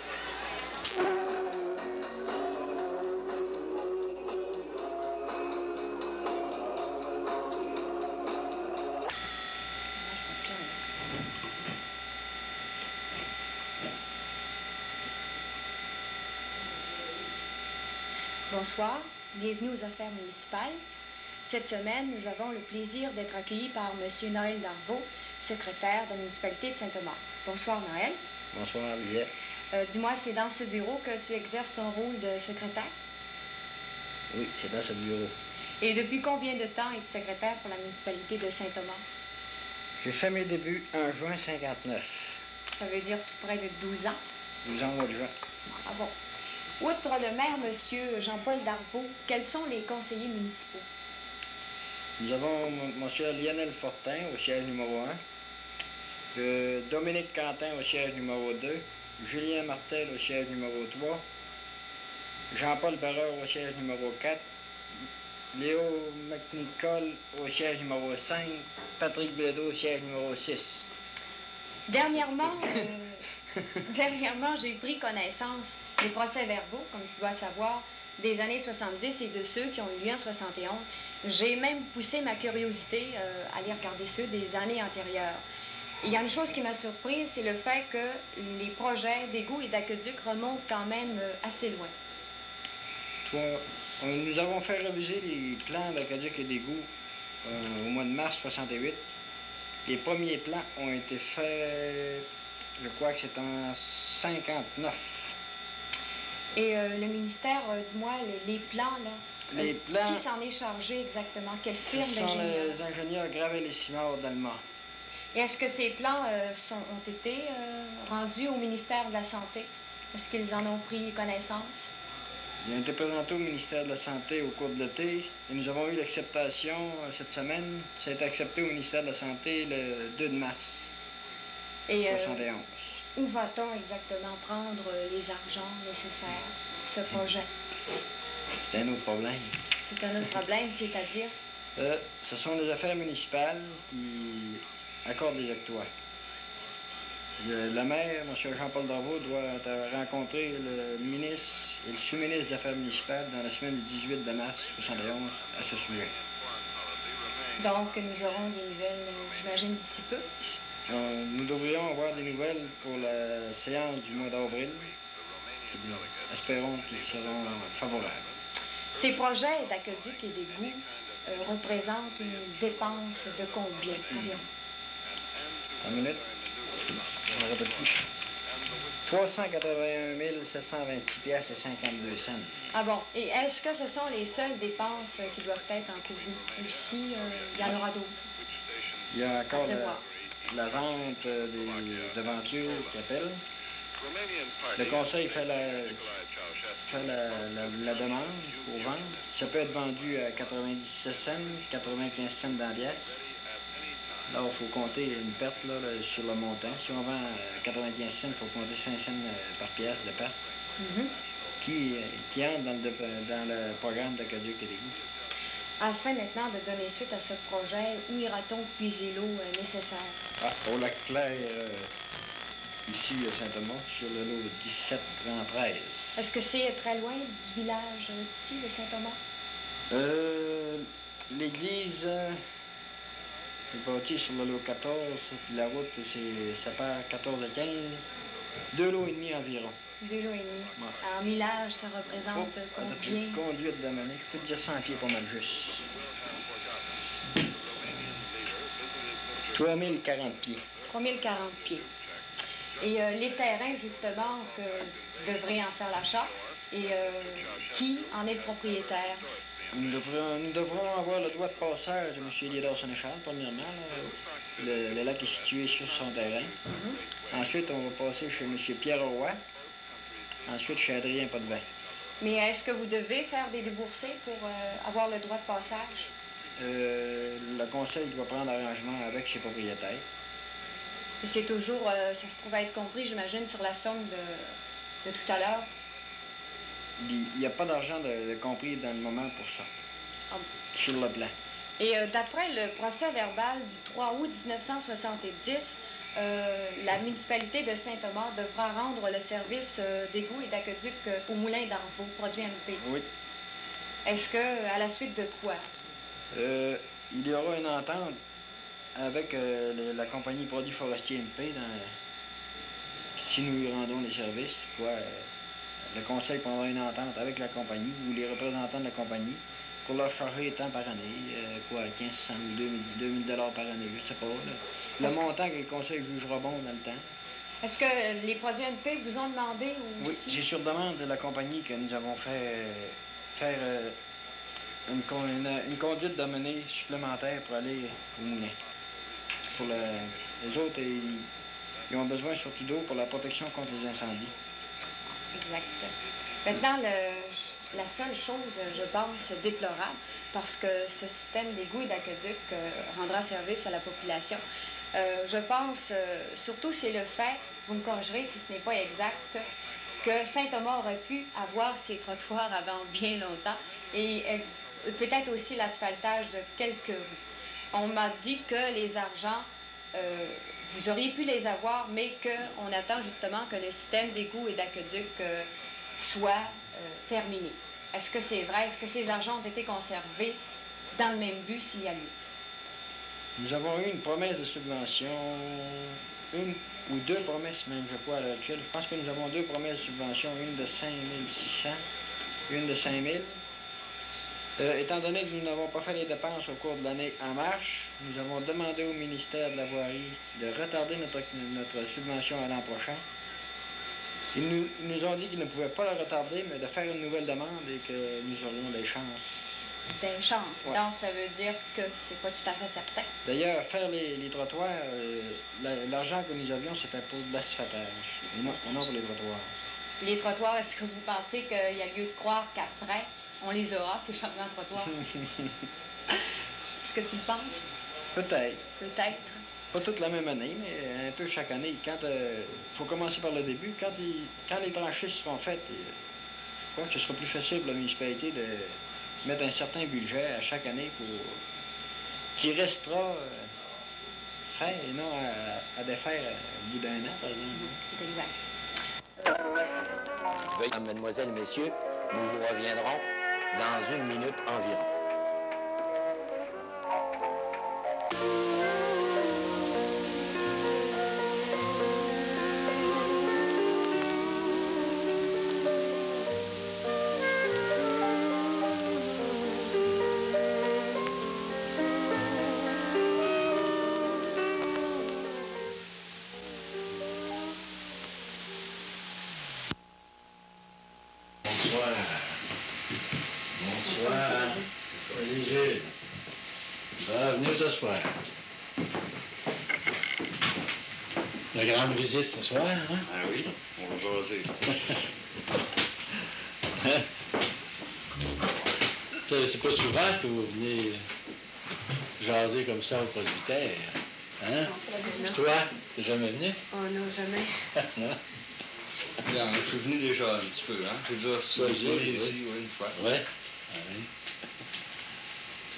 Bonsoir, bienvenue aux affaires municipales. Cette semaine, nous avons le plaisir d'être accueillis par M. Noël Darvaux, secrétaire de la municipalité de Saint-Thomas. Bonsoir, Noël. Bonsoir, Lisette. Dis-moi, c'est dans ce bureau que tu exerces ton rôle de secrétaire? Oui, c'est dans ce bureau. Et depuis combien de temps es-tu secrétaire pour la municipalité de Saint-Thomas? J'ai fait mes débuts en juin 59. Ça veut dire tout près de 12 ans? 12 ans au mois de juin. Ah bon. Outre le maire, M. Jean-Paul Darvaux, quels sont les conseillers municipaux? Nous avons M. Lionel Fortin au siège numéro 1, Dominique Quentin au siège numéro 2, Julien Martel au siège numéro 3, Jean-Paul Barreur au siège numéro 4, Léo McNicol au siège numéro 5, Patrick Bédot au siège numéro 6. Dernièrement, j'ai pris connaissance des procès-verbaux, comme tu dois savoir, des années 70 et de ceux qui ont eu lieu en 71. J'ai même poussé ma curiosité à aller regarder ceux des années antérieures. Il y a une chose qui m'a surprise, c'est le fait que les projets d'égouts et d'aqueducs remontent quand même assez loin. Nous avons fait réviser les plans d'aqueducs et d'égouts au mois de mars 68. Les premiers plans ont été faits, je crois que c'est en 59. Et le ministère, dis-moi, les plans, là, les plans, qui s'en est chargé exactement? Quelle firme d'ingénieurs? Ce sont les ingénieurs Gravel et Simard d'Allemagne. Et est-ce que ces plans ont été rendus au ministère de la Santé? Est-ce qu'ils en ont pris connaissance? Ils ont été présentés au ministère de la Santé au cours de l'été et nous avons eu l'acceptation cette semaine. Ça a été accepté au ministère de la Santé le 2 mars 1971. Où va-t-on exactement prendre les argents nécessaires pour ce projet? C'est un autre problème. C'est un autre problème, c'est-à-dire? Ce sont les affaires municipales qui accordent les octrois. Le maire, M. Jean-Paul Darvaux, doit rencontrer le ministre et le sous-ministre des Affaires municipales dans la semaine du 18 mars 1971 à ce sujet. Donc, nous aurons des nouvelles, j'imagine, d'ici peu? Nous devrions avoir des nouvelles pour la séance du mois d'avril. Espérons qu'ils seront favorables. Ces projets d'aqueduc et d'égouts représentent une dépense de combien environ? Une minute. On répète plus. 381 726 piastres et 52 cents. Ah bon. Et est-ce que ce sont les seules dépenses qui doivent être encourues? Ou si il y en aura d'autres? Il y a encore la vente des devantures qui appellent. Le conseil fait la demande pour vendre. Ça peut être vendu à 97 cents, 95 cents dans la pièce. Là, il faut compter une perte là, sur le montant. Si on vend à 95 cents, il faut compter 5 cents par pièce de perte qui entre dans le programme d'aqueduc et d'égouts. Afin maintenant de donner suite à ce projet, où ira-t-on puiser l'eau nécessaire? Au lac Clair, ici à Saint-Thomas, sur le lot 17-13. Est-ce que c'est très loin du village d'ici, de Saint-Thomas? L'église est bâtie sur le lot 14, puis la route, ça part 14 à 15. 2 lots et demi environ. 2 lots et demi. Ouais. En millage, ça représente combien? Conduite d'amener, je peux te dire 100 pieds pas mal juste. 3040 pieds. 3040 pieds. Et les terrains, justement, que devraient en faire l'achat, et qui en est le propriétaire? Nous devrons avoir le droit de passage de M. Éliador Sénéchal, premièrement. Là. Le lac est situé sur son terrain. Ensuite, on va passer chez M. Pierre Roy. Ensuite, chez Adrien Potvin. Mais est-ce que vous devez faire des déboursés pour avoir le droit de passage? Le conseil doit prendre arrangement avec ses propriétaires. Et c'est toujours, ça se trouve à être compris, j'imagine, sur la somme de tout à l'heure? Il n'y a pas d'argent de compris dans le moment pour ça, sur le plan. Et d'après le procès verbal du 3 août 1970, la municipalité de Saint-Thomas devra rendre le service d'égout et d'aqueduc au moulin d'Arvaux, produit MP. Oui. Est-ce que, à la suite de quoi? Il y aura une entente avec la compagnie Produits Forestiers MP si nous lui rendons les services, quoi. Le conseil prendra une entente avec la compagnie ou les représentants de la compagnie pour leur charger tant par année, 1500 ou 2000 $ par année, je sais pas. Là. Le montant que le conseil jugera bon dans le temps. Est-ce que les produits MP vous ont demandé aussi? Oui, c'est sur demande de la compagnie que nous avons fait faire une conduite d'amener supplémentaire pour aller au moulin. Pour les autres, ils ont besoin surtout d'eau pour la protection contre les incendies. Exact. Maintenant, la seule chose, je pense, déplorable, parce que ce système d'égout et d'aqueduc rendra service à la population, je pense, surtout c'est le fait, vous me corrigerez si ce n'est pas exact, que Saint-Thomas aurait pu avoir ses trottoirs avant bien longtemps et peut-être aussi l'asphaltage de quelques rues. On m'a dit que les argents, vous auriez pu les avoir, mais qu'on attend justement que le système d'égout et d'aqueduc soit terminé. Est-ce que c'est vrai? Est-ce que ces argents ont été conservés dans le même but s'il y a lieu? Nous avons eu une promesse de subvention, une ou deux promesses même, je crois, à l'heure actuelle. Je pense que nous avons 2 promesses de subvention, une de 5 600, une de 5 000. Étant donné que nous n'avons pas fait les dépenses au cours de l'année en marche, nous avons demandé au ministère de la Voirie de retarder notre subvention à l'an prochain. Ils nous ont dit qu'ils ne pouvaient pas la retarder, mais de faire une nouvelle demande et que nous aurions des chances. Des chances. Ouais. Donc, ça veut dire que c'est pas tout à fait certain. D'ailleurs, faire les trottoirs, l'argent que nous avions, c'était pour de l'asphaltage, et non pour les trottoirs. Les trottoirs, est-ce que vous pensez qu'il y a lieu de croire qu'après, on les aura, ces changements de trottoirs? Est-ce que tu le penses? Peut-être. Peut-être. Pas toute la même année, mais un peu chaque année. Quand faut commencer par le début. Quand les tranchées seront faites, je crois que ce sera plus facile pour la municipalité de mettre un certain budget à chaque année qui restera fait et non à défaire au bout d'un an, par exemple. C'est exact. Mesdemoiselles, Messieurs, nous vous reviendrons dans 1 minute environ. Salut Gilles. Venez vous asseoir. La grande visite ce soir, hein? Ah oui, on va jaser. C'est pas souvent que vous venez jaser comme ça au presbytère. Hein? Non, c'est la deuxième. Toi, t'es jamais venu? Oh non, jamais. Bien, je suis venu déjà un petit peu, hein? J'ai déjà dîné ici, oui, une fois. Ouais.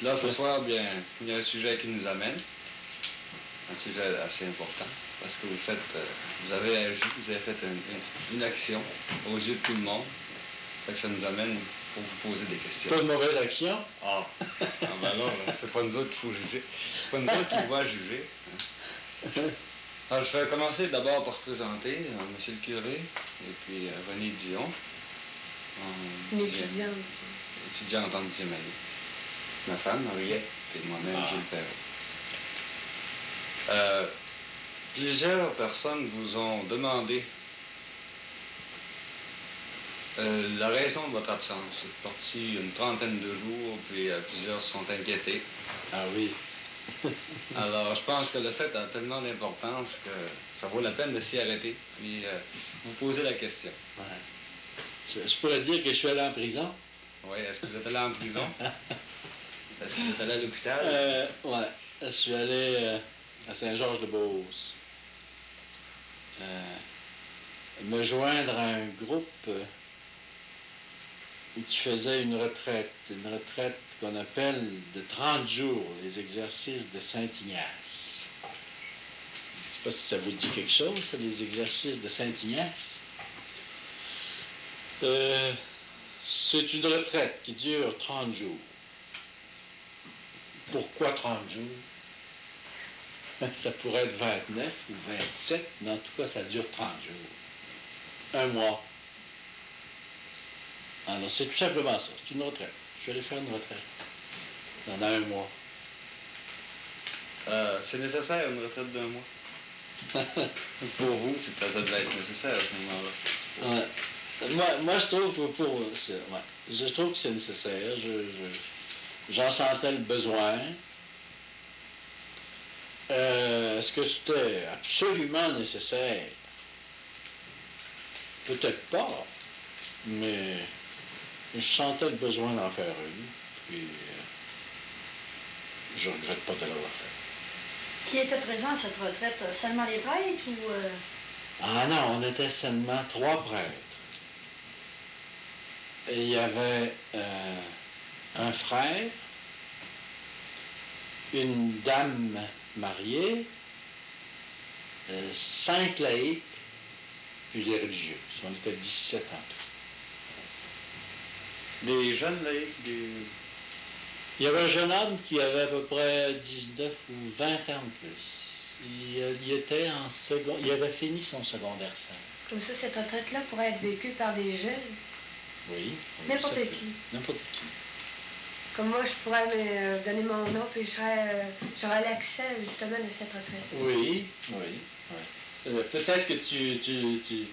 Là, ce soir, bien, il y a un sujet qui nous amène. Un sujet assez important. Parce que vous avez agi, vous avez fait une action aux yeux de tout le monde. Fait que ça nous amène pour vous poser des questions. Pas de mauvaise action? Ah ben là, c'est pas nous autres qu'il faut juger. C'est pas nous autres qui doivent juger. Hein. Alors, je vais commencer d'abord par se présenter, Monsieur le curé, et puis René Dion. Étudiante en 10e année. Ma femme, Henriette, et moi-même, Gilles Perrault. Plusieurs personnes vous ont demandé la raison de votre absence. Vous êtes parti une trentaine de jours, puis plusieurs se sont inquiétés. Ah oui. Alors, je pense que le fait a tellement d'importance que ça vaut la peine de s'y arrêter, puis vous poser la question. Ouais. Je pourrais dire que je suis allé en prison. Oui, est-ce que vous êtes allé en prison? Est-ce que vous êtes allé à l'hôpital? Oui, je suis allé à Saint-Georges-de-Beauce. Me joindre à un groupe qui faisait une retraite qu'on appelle de 30 jours, les exercices de Saint-Ignace. Je ne sais pas si ça vous dit quelque chose, ça, les exercices de Saint-Ignace. C'est une retraite qui dure 30 jours. Pourquoi 30 jours? Ça pourrait être 29 ou 27, mais en tout cas, ça dure 30 jours. Un mois. Alors, c'est tout simplement ça. C'est une retraite. Je suis allé faire une retraite. Pendant un mois. C'est nécessaire, une retraite d'un mois? Pour vous, ça devait être nécessaire à ce moment-là. Ouais. Moi, je trouve je trouve que c'est nécessaire. J'en sentais le besoin. Est-ce que c'était absolument nécessaire? Peut-être pas, mais je sentais le besoin d'en faire une, puis je regrette pas de l'avoir fait. Qui était présent à cette retraite? Seulement les prêtres ou... Ah non, on était seulement 3 prêtres. Et il y avait un frère, une dame mariée, 5 laïcs, puis les religieux. On était 17 en tout. Des jeunes laïcs? Il y avait un jeune homme qui avait à peu près 19 ou 20 ans de plus. Il était en second, il avait fini son secondaire 5. Comme ça, cette retraite-là pourrait être vécue par des jeunes? Oui. N'importe qui? N'importe qui. Comme moi, je pourrais me donner mon nom, puis j'aurais l'accès, justement, de cette retraite. Oui, oui. Peut-être que tu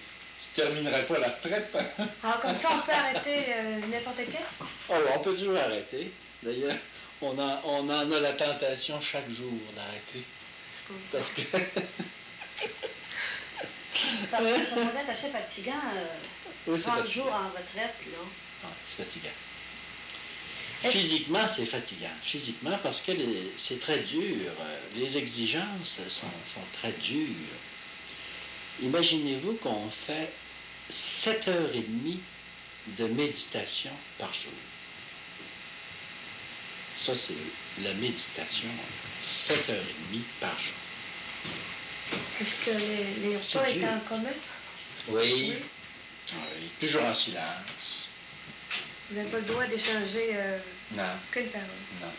terminerais pas la retraite. Alors, comme ça, on peut arrêter n'importe quand? Oh, on peut toujours arrêter. D'ailleurs, on en a la tentation chaque jour d'arrêter. Parce que... Parce que ça doit être assez fatigant, 30 jours en retraite, là. Ah, c'est fatigant. Physiquement, c'est fatigant. Physiquement, parce que c'est très dur. Les exigences sont très dures. Imaginez-vous qu'on fait 7h30 de méditation par jour. Ça, c'est la méditation. 7h30 par jour. Est-ce que les repas étaient en commun? Oui. Toujours en silence. Vous n'avez pas le droit d'échanger qu'une parole? Non.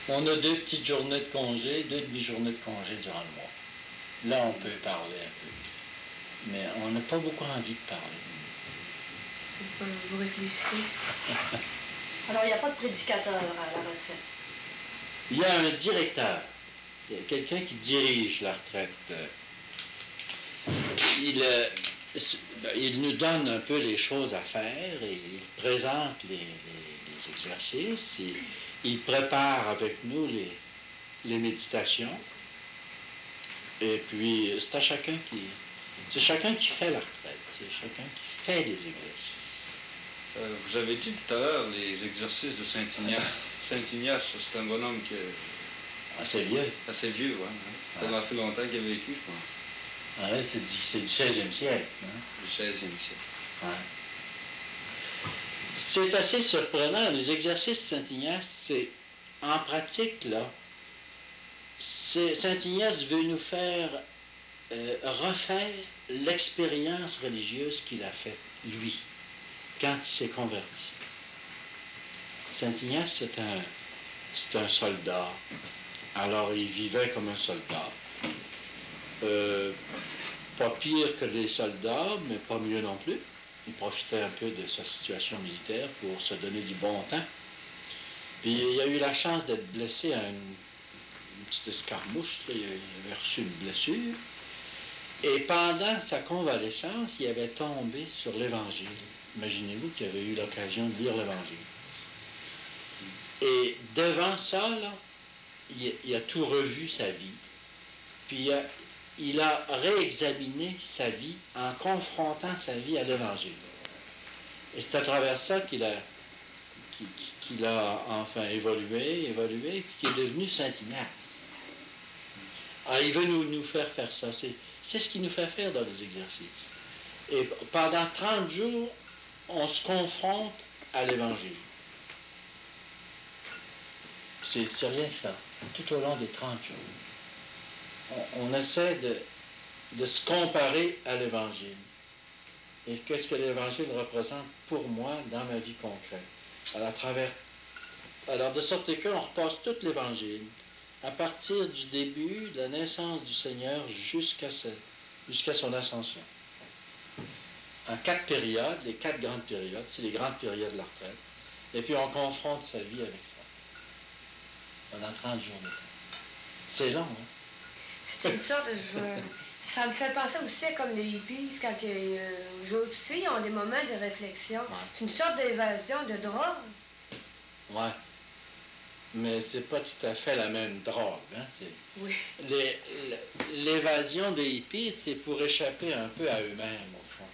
On a 2 petites journées de congé, 2 demi-journées de congé durant le mois. Là, on peut parler un peu. Mais on n'a pas beaucoup envie de parler. Vous réfléchissez. Alors, il n'y a pas de prédicateur à la retraite? Il y a un directeur. Il y a quelqu'un qui dirige la retraite. Il nous donne un peu les choses à faire et il présente les exercices. Il prépare avec nous les méditations. Et puis, c'est chacun qui fait la retraite. C'est chacun qui fait les exercices. Vous avez dit tout à l'heure les exercices de Saint-Ignace. Saint-Ignace, c'est un bonhomme qui est... Assez vieux. Assez vieux, oui. Ça fait assez longtemps qu'il a vécu, je pense. Ah ouais, c'est du 16e siècle. Hein? Du 16e siècle. Ouais. C'est assez surprenant. Les exercices Saint-Ignace, c'est en pratique, là, Saint-Ignace veut nous faire refaire l'expérience religieuse qu'il a faite, lui, quand il s'est converti. Saint-Ignace, c'est un soldat. Alors, il vivait comme un soldat. Pas pire que les soldats, mais pas mieux non plus. Il profitait un peu de sa situation militaire pour se donner du bon temps. Puis il a eu la chance d'être blessé à une petite escarmouche. Là. Il avait reçu une blessure. Et pendant sa convalescence, il avait tombé sur l'Évangile. Imaginez-vous qu'il avait eu l'occasion de lire l'Évangile. Et devant ça, là, il a tout revu sa vie. Puis il a réexaminé sa vie en confrontant sa vie à l'Évangile. Et c'est à travers ça qu'il a enfin évolué, puis qu'il est devenu Saint-Ignace. Alors, il veut nous faire faire ça. C'est ce qu'il nous fait faire dans les exercices. Et pendant 30 jours, on se confronte à l'Évangile. C'est rien que ça, tout au long des 30 jours. On essaie de se comparer à l'Évangile. Et qu'est-ce que l'Évangile représente pour moi dans ma vie concrète? Alors de sorte qu'on repasse tout l'Évangile, à partir du début de la naissance du Seigneur jusqu'à son ascension. En 4 périodes, les 4 grandes périodes, c'est les grandes périodes de la retraite. Et puis on confronte sa vie avec ça. Pendant 30 jours de temps. C'est long, hein? C'est une sorte de... Ça me fait penser aussi à comme les hippies, quand eux autres aussi, ils ont des moments de réflexion. Ouais. C'est une sorte d'évasion de drogue. Ouais. Mais c'est pas tout à fait la même drogue, hein? Oui. L'évasion des hippies, c'est pour échapper un peu à eux-mêmes, au fond.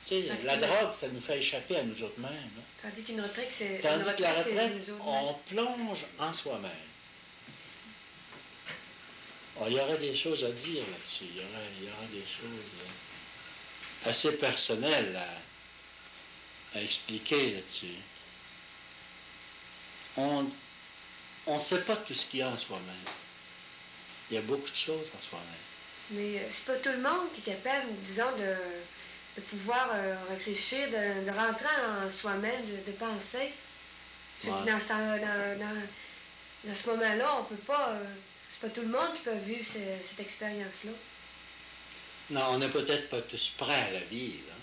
Tu sais, la drogue, ça nous fait échapper à nous autres-mêmes. Hein? Tandis qu'une retraite, c'est... Tandis que la retraite, on plonge en soi-même. Alors, il y aurait des choses à dire là-dessus. Il y aura des choses assez personnelles à expliquer là-dessus. On ne sait pas tout ce qu'il y a en soi-même. Il y a beaucoup de choses en soi-même. Mais c'est pas tout le monde qui est capable, disons, de pouvoir réfléchir, de rentrer en soi-même, de penser. Ouais. Dans ce moment-là, on peut pas... c'est pas tout le monde qui peut vivre cette expérience-là. Non, on n'est peut-être pas tous prêts à la vivre. Hein?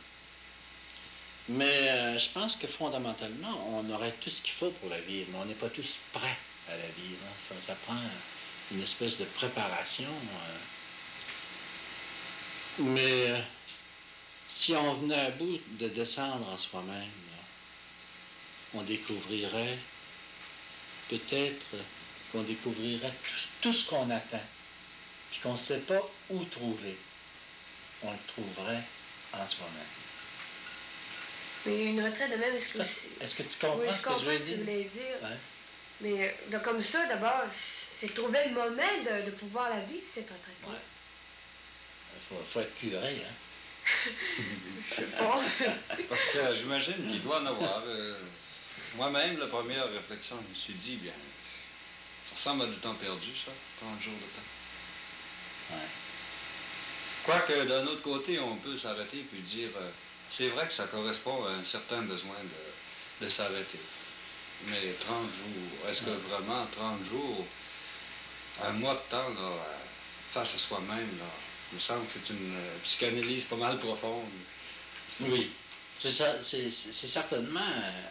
Mais je pense que fondamentalement, on aurait tout ce qu'il faut pour la vivre, mais on n'est pas tous prêts à la vivre. Hein? Enfin, ça prend une espèce de préparation. Mais si on venait à bout de descendre en soi-même, là, on découvrirait peut-être qu'on découvrirait tout ce qu'on attend, puis qu'on ne sait pas où trouver. On le trouverait en soi-même. Mais une retraite de même, est-ce que tu comprends ce que je veux dire? voulais dire. Ouais. Mais comme ça, d'abord, c'est trouver le moment de pouvoir la vivre, cette retraite. Ouais. Il faut être curé, hein? Je sais pas. Parce que j'imagine qu'il doit en avoir. Moi-même, la première réflexion, je me suis dit, bien, ça ressemble à du temps perdu, ça, 30 jours de temps. Ouais. Quoique, d'un autre côté, on peut s'arrêter et dire, c'est vrai que ça correspond à un certain besoin de s'arrêter. Mais 30 jours, est-ce que vraiment 30 jours, un mois de temps, là, face à soi-même, là, il me semble que c'est une psychanalyse pas mal profonde. Oui, c'est certainement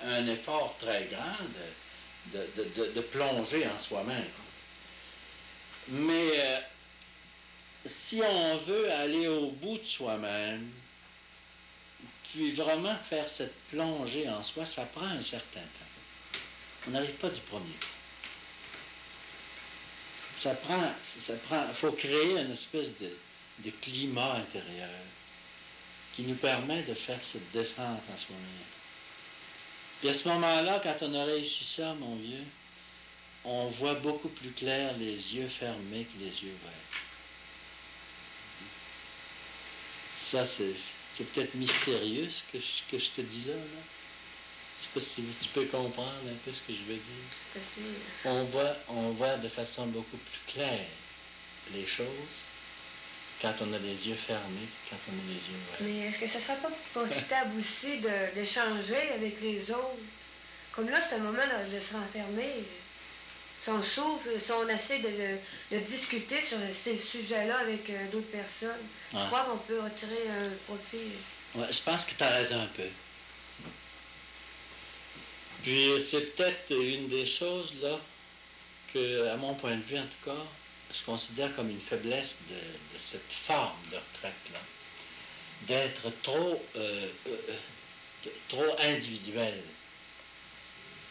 un effort très grand de plonger en soi-même. Mais si on veut aller au bout de soi-même, puis vraiment faire cette plongée en soi, ça prend un certain temps. On n'arrive pas du premier coup. Il faut créer une espèce de climat intérieur qui nous permet de faire cette descente en soi-même. Puis à ce moment-là, quand on a réussi ça, mon vieux, on voit beaucoup plus clair les yeux fermés que les yeux ouverts. Ça, c'est peut-être mystérieux ce que je te dis là. Je sais pas si tu peux comprendre un peu ce que je veux dire. C'est assez... On voit de façon beaucoup plus claire les choses quand on a les yeux fermés, quand on a les yeux ouverts. Mais est-ce que ça serait pas profitable aussi d'échanger avec les autres? Comme là, c'est un moment de se renfermer. Si on s'ouvre, si on essaie de discuter sur ces sujets-là avec d'autres personnes, je crois qu'on peut retirer un profit. Ouais, je pense que tu as raison un peu. Puis c'est peut-être une des choses là que, à mon point de vue en tout cas, je considère comme une faiblesse de cette forme de retraite-là, d'être trop individuel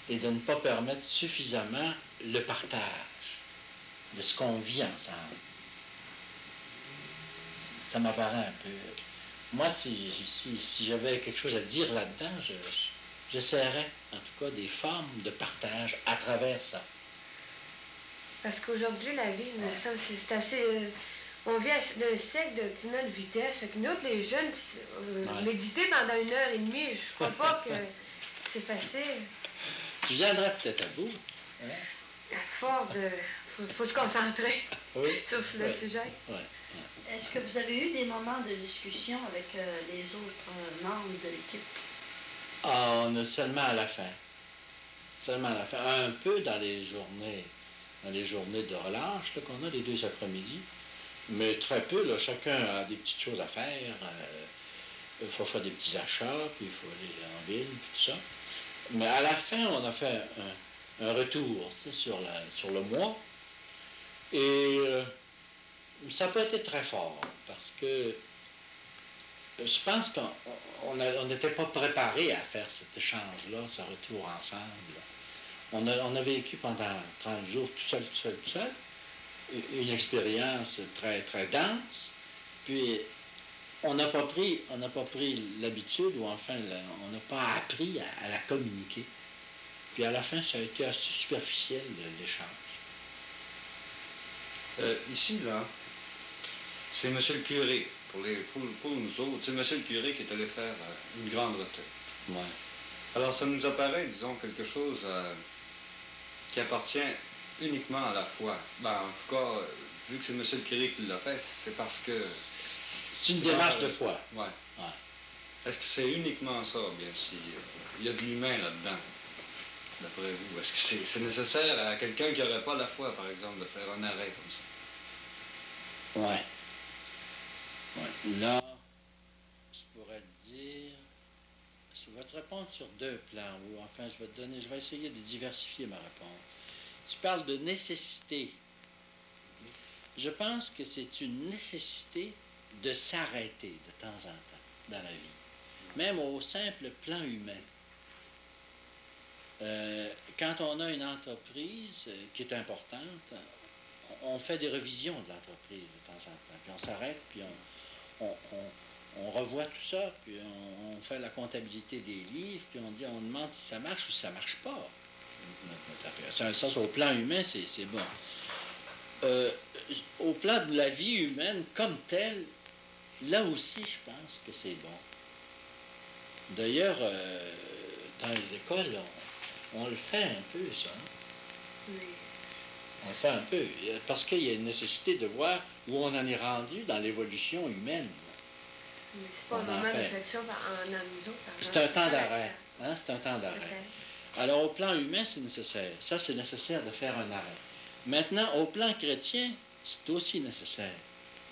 et de ne pas permettre suffisamment le partage de ce qu'on vit ensemble. Ça m'apparaît un peu... Moi, si j'avais quelque chose à dire là-dedans, j'essaierais, en tout cas, des formes de partage à travers ça. Parce qu'aujourd'hui, la vie, c'est assez... on vit d'un siècle de grande vitesse. Fait que nous, les jeunes, méditer pendant 1h30, je crois pas que c'est facile. Tu viendrais peut-être à bout. Hein? À force de... faut se concentrer sur le sujet. Oui. Est-ce que vous avez eu des moments de discussion avec les autres membres de l'équipe? Ah, on a seulement à la fin. Seulement à la fin. Un peu dans les journées de relâche qu'on a les 2 après-midi. Mais très peu, là, chacun a des petites choses à faire. Il faut faire des petits achats, puis il faut aller en ville, puis tout ça. Mais à la fin, on a fait un retour sur le mois. Et ça n'a pas été très fort, parce que je pense qu'on n'était pas préparé à faire cet échange-là, ce retour ensemble. On a vécu pendant 30 jours tout seul, une expérience très, très dense, puis on n'a pas pris l'habitude, ou enfin, on n'a pas appris à la communiquer. Puis à la fin, ça a été assez superficiel, l'échange. Ici, là, c'est M. le curé, pour nous autres, c'est M. le curé qui est allé faire une grande retraite. Ouais. Alors, ça nous apparaît, disons, quelque chose qui appartient uniquement à la foi. Ben, en tout cas, vu que c'est M. le curé qui l'a fait, c'est parce que... C'est une démarche de foi. Oui. Ouais. Est-ce que c'est uniquement ça, bien sûr? Il y a de l'humain là-dedans, d'après vous. Est-ce que c'est nécessaire à quelqu'un qui n'aurait pas la foi, par exemple, de faire un arrêt comme ça? Oui. Ouais. Là, je pourrais te dire... Je vais te répondre sur 2 plans, ou enfin, je vais essayer de diversifier ma réponse. Tu parles de nécessité. Je pense que c'est une nécessité de s'arrêter de temps en temps dans la vie, même au simple plan humain. Quand on a une entreprise qui est importante, on fait des revisions de l'entreprise de temps en temps, puis on s'arrête, puis on revoit tout ça, puis on fait la comptabilité des livres, puis on demande si ça marche ou si ça ne marche pas. Ça, au plan humain, c'est bon. Au plan de la vie humaine comme telle, là aussi, je pense que c'est bon. D'ailleurs, dans les écoles, on le fait un peu, ça. Oui. On le fait un peu, parce qu'il y a une nécessité de voir où on en est rendu dans l'évolution humaine. Mais c'est pas un moment de réflexion en nous autres. C'est un temps d'arrêt. Hein? C'est un temps d'arrêt. Alors, au plan humain, c'est nécessaire. Ça, c'est nécessaire de faire un arrêt. Maintenant, au plan chrétien, c'est aussi nécessaire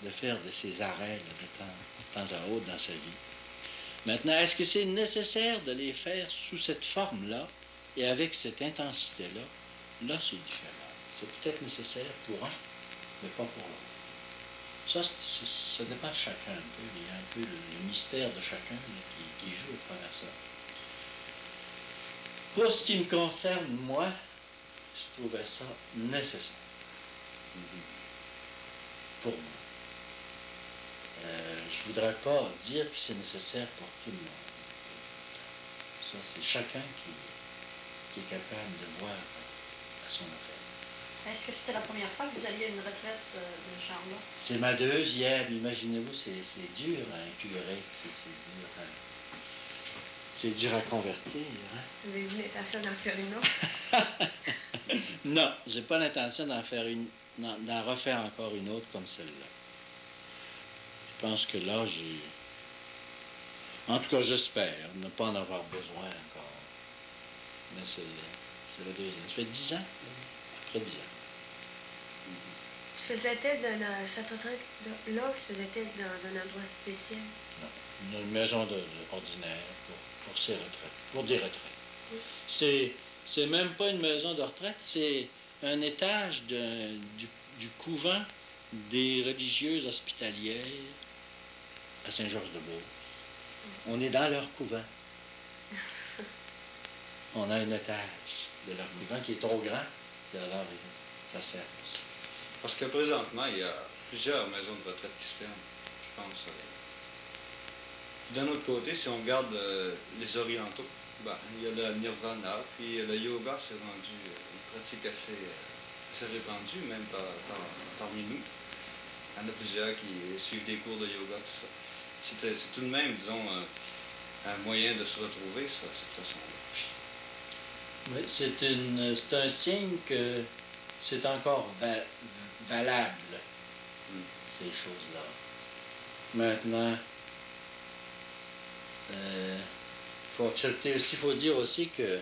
de faire de ces arrêts de temps à autre dans sa vie. Maintenant, est-ce que c'est nécessaire de les faire sous cette forme-là et avec cette intensité-là? Là, c'est différent. C'est peut-être nécessaire pour un, mais pas pour l'autre. Ça dépend de chacun un peu. Il y a un peu le mystère de chacun qui joue à travers ça. Pour ce qui me concerne, moi, je trouvais ça nécessaire. Pour moi. Je ne voudrais pas dire que c'est nécessaire pour tout le monde. Ça, c'est chacun qui est capable de voir à son affaire. Est-ce que c'était la première fois que vous alliez à une retraite de ce genre-là? C'est ma deuxième. Imaginez-vous, c'est dur à un curé. C'est dur. C'est dur à convertir. Hein? Avez-vous l'intention d'en faire une autre? Non, j'ai pas l'intention d'en refaire encore une autre comme celle-là. Je pense que là, j'ai... En tout cas, j'espère ne pas en avoir besoin encore. Mais c'est la deuxième. Ça fait 10 ans, après 10 ans. Faisait-elle dans cette retraite-là, faisait-elle dans un endroit spécial? Non, une maison ordinaire pour ses retraites, pour des retraites. C'est même pas une maison de retraite, c'est un étage du couvent des religieuses hospitalières à Saint-Georges-de-Beauce. On est dans leur couvent. On a un étage de leur couvent qui est trop grand, et alors ça sert aussi. Parce que présentement, il y a plusieurs maisons de retraite qui se ferment, je pense. D'un autre côté, si on regarde les orientaux, ben, il y a le nirvana, puis le yoga, c'est rendu une pratique assez répandue, même parmi nous. Il y en a plusieurs qui suivent des cours de yoga, tout ça. C'est tout de même, disons, un moyen de se retrouver, ça, cette façon-là. Oui, c'est un signe que c'est encore valable, ces choses-là. Maintenant, faut accepter aussi, il faut dire aussi que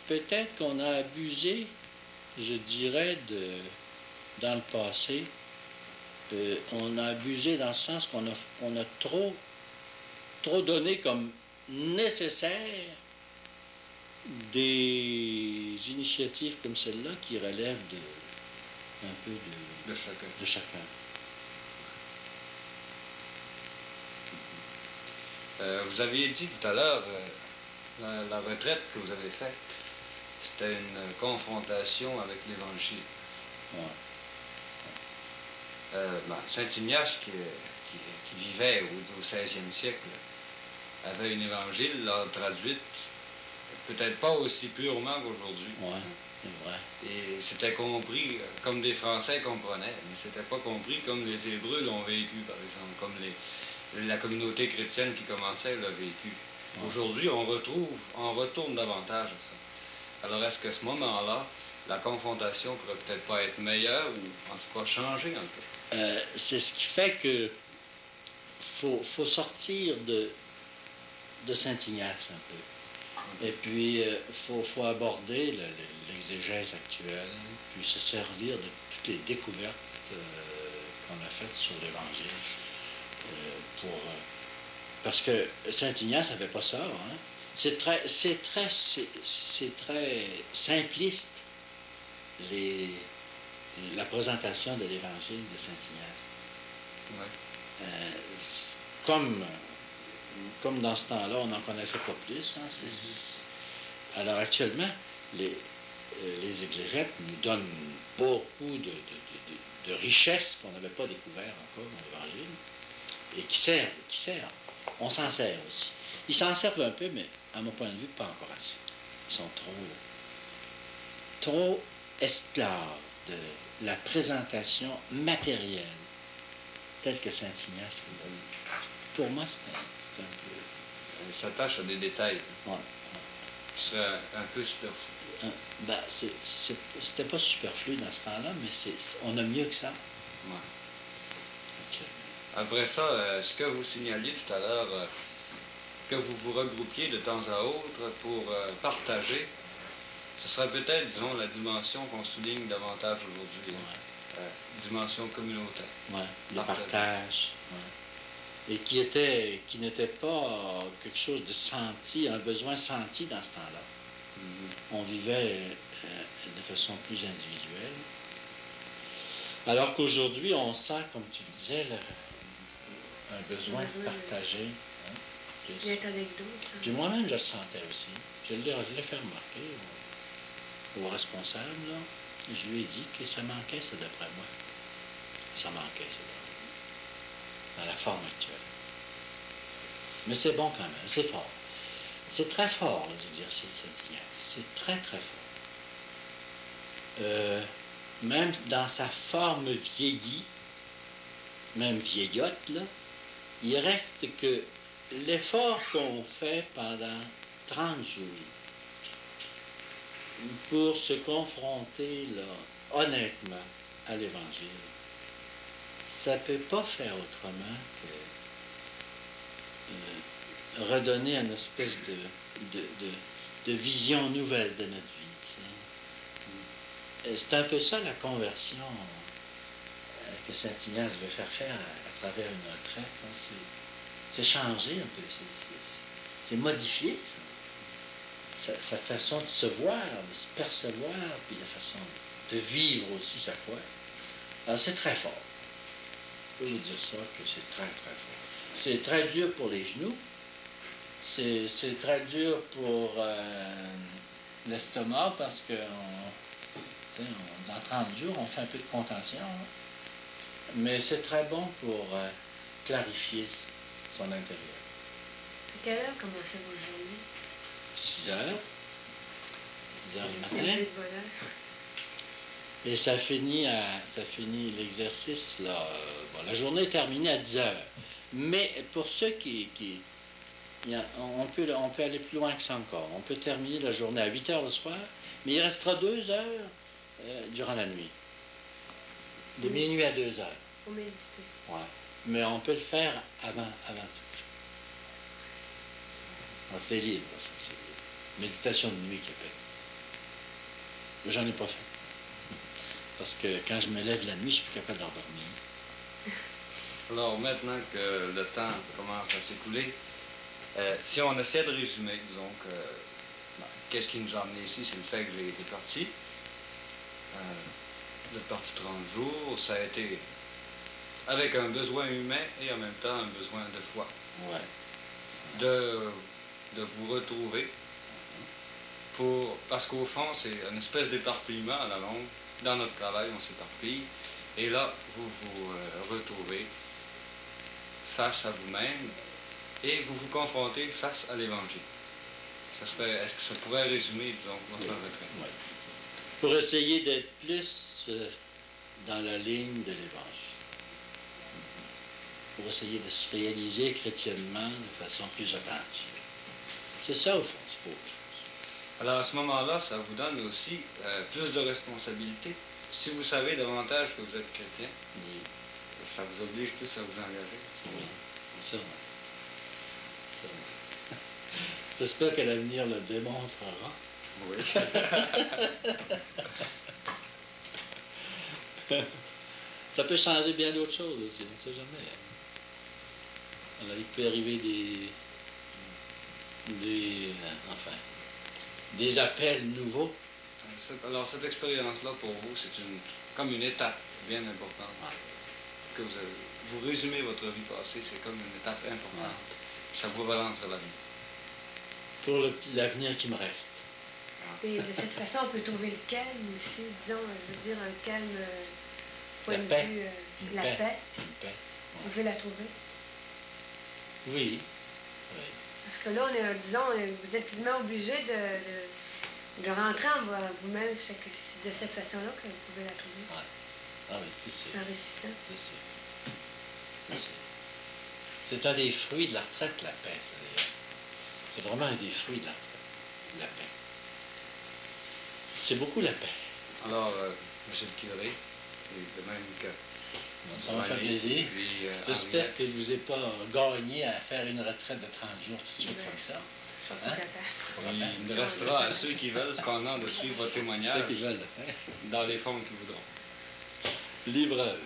peut-être qu'on a abusé, je dirais, dans le passé. On a abusé dans le sens qu'on a trop donné comme nécessaire des initiatives comme celle-là qui relèvent un peu de chacun. Vous aviez dit tout à l'heure, la retraite que vous avez faite, c'était une confrontation avec l'Évangile. Ouais. Saint-Ignace, qui vivait au 16e siècle, avait une évangile là, traduite, peut-être pas aussi purement qu'aujourd'hui. Oui, c'est vrai. Et c'était compris comme des Français comprenaient, mais c'était pas compris comme les Hébreux l'ont vécu, par exemple, comme la communauté chrétienne qui commençait l'a vécu. Ouais. Aujourd'hui, on retourne davantage à ça. Alors, est-ce qu'à ce moment-là, la confrontation pourrait peut-être pas être meilleure ou en tout cas changer un peu? C'est ce qui fait que faut sortir de Saint-Ignace un peu. Et puis, faut aborder l'exégèse actuelle, puis se servir de toutes les découvertes qu'on a faites sur l'Évangile. Parce que Saint-Ignace n'avait pas ça. Hein? C'est très simpliste, la présentation de l'Évangile de Saint-Ignace. Ouais. Comme dans ce temps-là, on n'en connaissait pas plus. Hein, alors actuellement, les exégètes nous donnent beaucoup de richesses qu'on n'avait pas découvert encore dans l'Évangile et qui servent. On s'en sert aussi. Ils s'en servent un peu, mais à mon point de vue, pas encore assez. Ils sont trop esclaves de la présentation matérielle telle que Saint-Ignace le donne. Pour moi, c'est un peu... Il s'attache à des détails. Ouais. Qui seraient un peu superflus. C'était pas superflu dans ce temps-là, mais on a mieux que ça. Ouais. Après ça, ce que vous signaliez tout à l'heure, que vous vous regroupiez de temps à autre pour partager, ce serait peut-être, disons, la dimension qu'on souligne davantage aujourd'hui, dimension communautaire. Oui, le partage. Ouais. Et qui n'était pas quelque chose de senti, un besoin senti dans ce temps-là. On vivait de façon plus individuelle. Alors qu'aujourd'hui, on sent, comme tu disais, un besoin partagé. Hein, puis moi-même, je le sentais aussi. Je l'ai fait remarquer au responsable, là. Je lui ai dit que ça manquait, ça, d'après moi. Ça manquait, ça, dans la forme actuelle. Mais c'est bon quand même, c'est fort. C'est très fort, l'exercice Saint-Ignace. C'est très, très fort. Même dans sa forme vieillie, même vieillotte, là, il reste que l'effort qu'on fait pendant 30 jours pour se confronter, là, honnêtement, à l'Évangile, ça ne peut pas faire autrement que redonner une espèce de vision nouvelle de notre vie. C'est un peu ça la conversion que Saint-Ignace veut faire à travers une retraite. Hein. C'est changer un peu, c'est modifier sa façon de se voir, de se percevoir, puis la façon de vivre aussi sa foi. Alors c'est très fort. Je peux vous dire ça, que c'est très, très fort. C'est très dur pour les genoux. C'est très dur pour l'estomac parce que dans 30 jours, on fait un peu de contention. Hein. Mais c'est très bon pour clarifier son intérieur. À quelle heure commencez vos journées? 6 heures. 6 heures du matin. Et ça finit l'exercice, là. Bon, la journée est terminée à 10 heures. Mais pour ceux on peut aller plus loin que ça encore. On peut terminer la journée à 8 heures le soir, mais il restera 2 heures durant la nuit. De minuit à 2 heures. Pour méditer. Ouais. Mais on peut le faire avant de se coucher. C'est libre, ça, c'est libre. Méditation de nuit qui appelle. J'en ai pas fait. Parce que quand je me lève la nuit, je suis plus capable d'endormir. Alors maintenant que le temps commence à s'écouler, si on essaie de résumer, disons que qu'est-ce qui nous a amené ici, c'est le fait que j'ai été parti. De parti 30 jours, ça a été avec un besoin humain et en même temps un besoin de foi. Ouais. De vous retrouver. Parce qu'au fond, c'est une espèce d'éparpillement à la longue. Dans notre travail, on s'éparpille. Et là, vous vous retrouvez face à vous-même et vous vous confrontez face à l'Évangile. Est-ce que ça pourrait résumer, disons, votre retraite? Ouais. Pour essayer d'être plus dans la ligne de l'Évangile. Pour essayer de se réaliser chrétiennement de façon plus authentique. C'est ça, au fond, c'est pas autre chose. Alors, à ce moment-là, ça vous donne aussi plus de responsabilité. Si vous savez davantage que vous êtes chrétien, ça vous oblige plus à vous engager. Oui, ça. J'espère que l'avenir le démontrera. Oui. Ça peut changer bien d'autres choses aussi, on ne sait jamais. Alors, il peut arriver des appels nouveaux. Alors, cette expérience-là, pour vous, c'est comme une étape bien importante. Que vous résumez votre vie passée, c'est comme une étape importante. Ça vous relance vers l'avenir. Pour l'avenir qui me reste. Et de cette façon, on peut trouver le calme aussi, disons, je veux dire, un calme, point de vue, la paix. Vous pouvez la trouver? Oui. Parce que là, vous êtes quasiment obligé de rentrer en vous-même. Ça fait que c'est de cette façon-là que vous pouvez la trouver. Ouais. Ah oui, c'est sûr. C'est enrichissant. C'est sûr. C'est sûr. C'est un des fruits de la retraite, la paix, ça, d'ailleurs. C'est vraiment un des fruits de la retraite, la paix. C'est beaucoup la paix. Alors, monsieur le curé, de même que... Ça m'a fait plaisir. J'espère que je ne vous ai pas gagné à faire une retraite de 30 jours tout de suite comme ça. Hein? Il ne restera à ceux qui veulent, cependant, de suivre votre témoignage. Ceux qui veulent. Dans les formes qu'ils voudront. Libre à eux.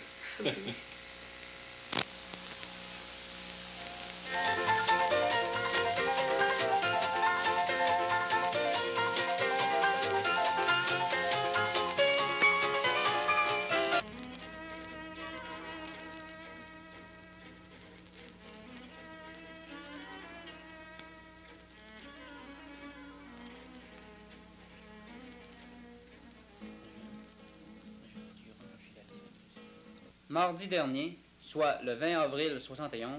Mardi dernier, soit le 20 avril 71,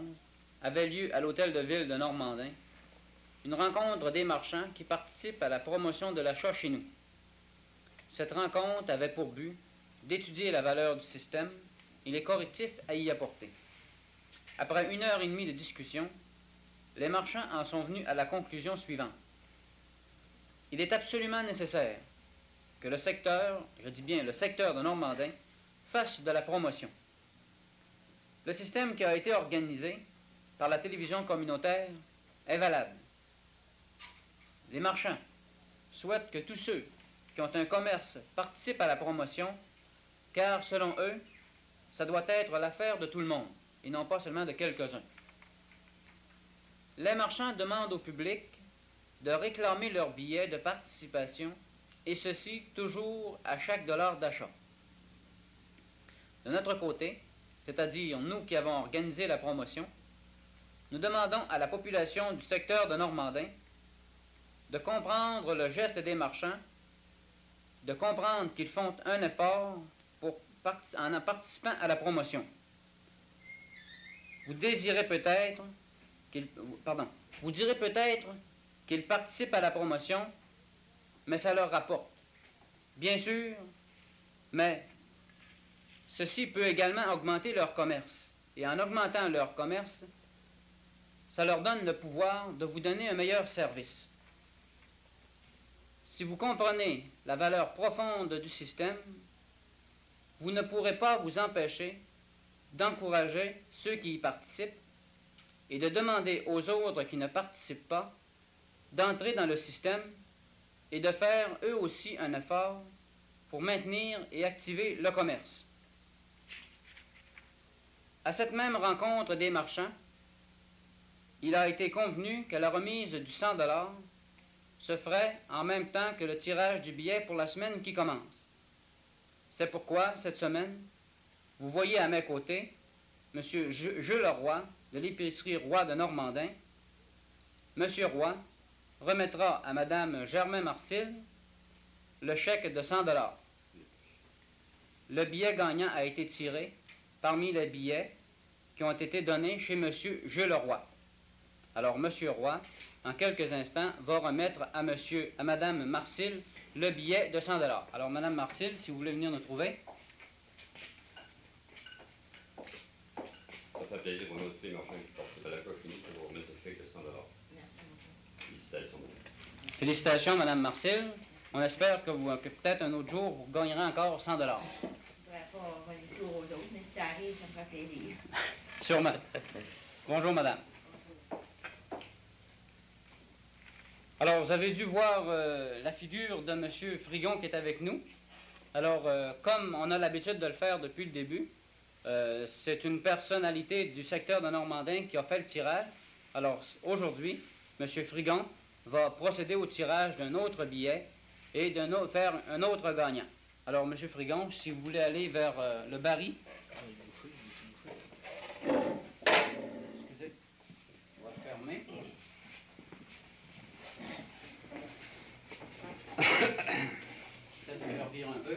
avait lieu à l'hôtel de ville de Normandin une rencontre des marchands qui participent à la promotion de l'achat chez nous. Cette rencontre avait pour but d'étudier la valeur du système et les correctifs à y apporter. Après 1 heure et demie de discussion, les marchands en sont venus à la conclusion suivante. Il est absolument nécessaire que le secteur, je dis bien le secteur de Normandin, fasse de la promotion. Le système qui a été organisé par la télévision communautaire est valable. Les marchands souhaitent que tous ceux qui ont un commerce participent à la promotion, car selon eux, ça doit être l'affaire de tout le monde, et non pas seulement de quelques-uns. Les marchands demandent au public de réclamer leur billet de participation, et ceci toujours à chaque dollar d'achat. De notre côté, c'est-à-dire nous qui avons organisé la promotion, nous demandons à la population du secteur de Normandin de comprendre le geste des marchands, de comprendre qu'ils font un effort en participant à la promotion. Vous direz peut-être qu'ils participent à la promotion, mais ça leur rapporte. Bien sûr, mais ceci peut également augmenter leur commerce. Et en augmentant leur commerce, ça leur donne le pouvoir de vous donner un meilleur service. Si vous comprenez la valeur profonde du système, vous ne pourrez pas vous empêcher d'encourager ceux qui y participent et de demander aux autres qui ne participent pas d'entrer dans le système et de faire eux aussi un effort pour maintenir et activer le commerce. À cette même rencontre des marchands, il a été convenu que la remise du 100 $ se ferait en même temps que le tirage du billet pour la semaine qui commence. C'est pourquoi, cette semaine, vous voyez à mes côtés M. Jules Roy, de l'épicerie Roy de Normandin. M. Roy remettra à Mme Germain Marcil le chèque de 100 $. Le billet gagnant a été tiré parmi les billets qui ont été donnés chez M. Jules Roy. Alors, M. Roy, en quelques instants, va remettre à Mme Marcil le billet de 100 $. Alors, Mme Marcil, si vous voulez venir nous trouver. Ça fait plaisir pour notre pays marchand qui participe à la cochenille pour vous remettre ce chèque de 100 $. Merci beaucoup. Félicitations. Félicitations, Mme Marcil. On espère que peut-être un autre jour, vous gagnerez encore 100 $. Je ne pourrais pas voler le tour aux autres, mais si ça arrive, ça me fera plaisir. Sûrement. Bonjour, madame. Alors, vous avez dû voir la figure de M. Frigon qui est avec nous. Alors, comme on a l'habitude de le faire depuis le début, c'est une personnalité du secteur de Normandin qui a fait le tirage. Alors, aujourd'hui, M. Frigon va procéder au tirage d'un autre billet et faire un autre gagnant. Alors, M. Frigon, si vous voulez aller vers le baril. Excusez, on va fermer. Peut-être que je revire un peu.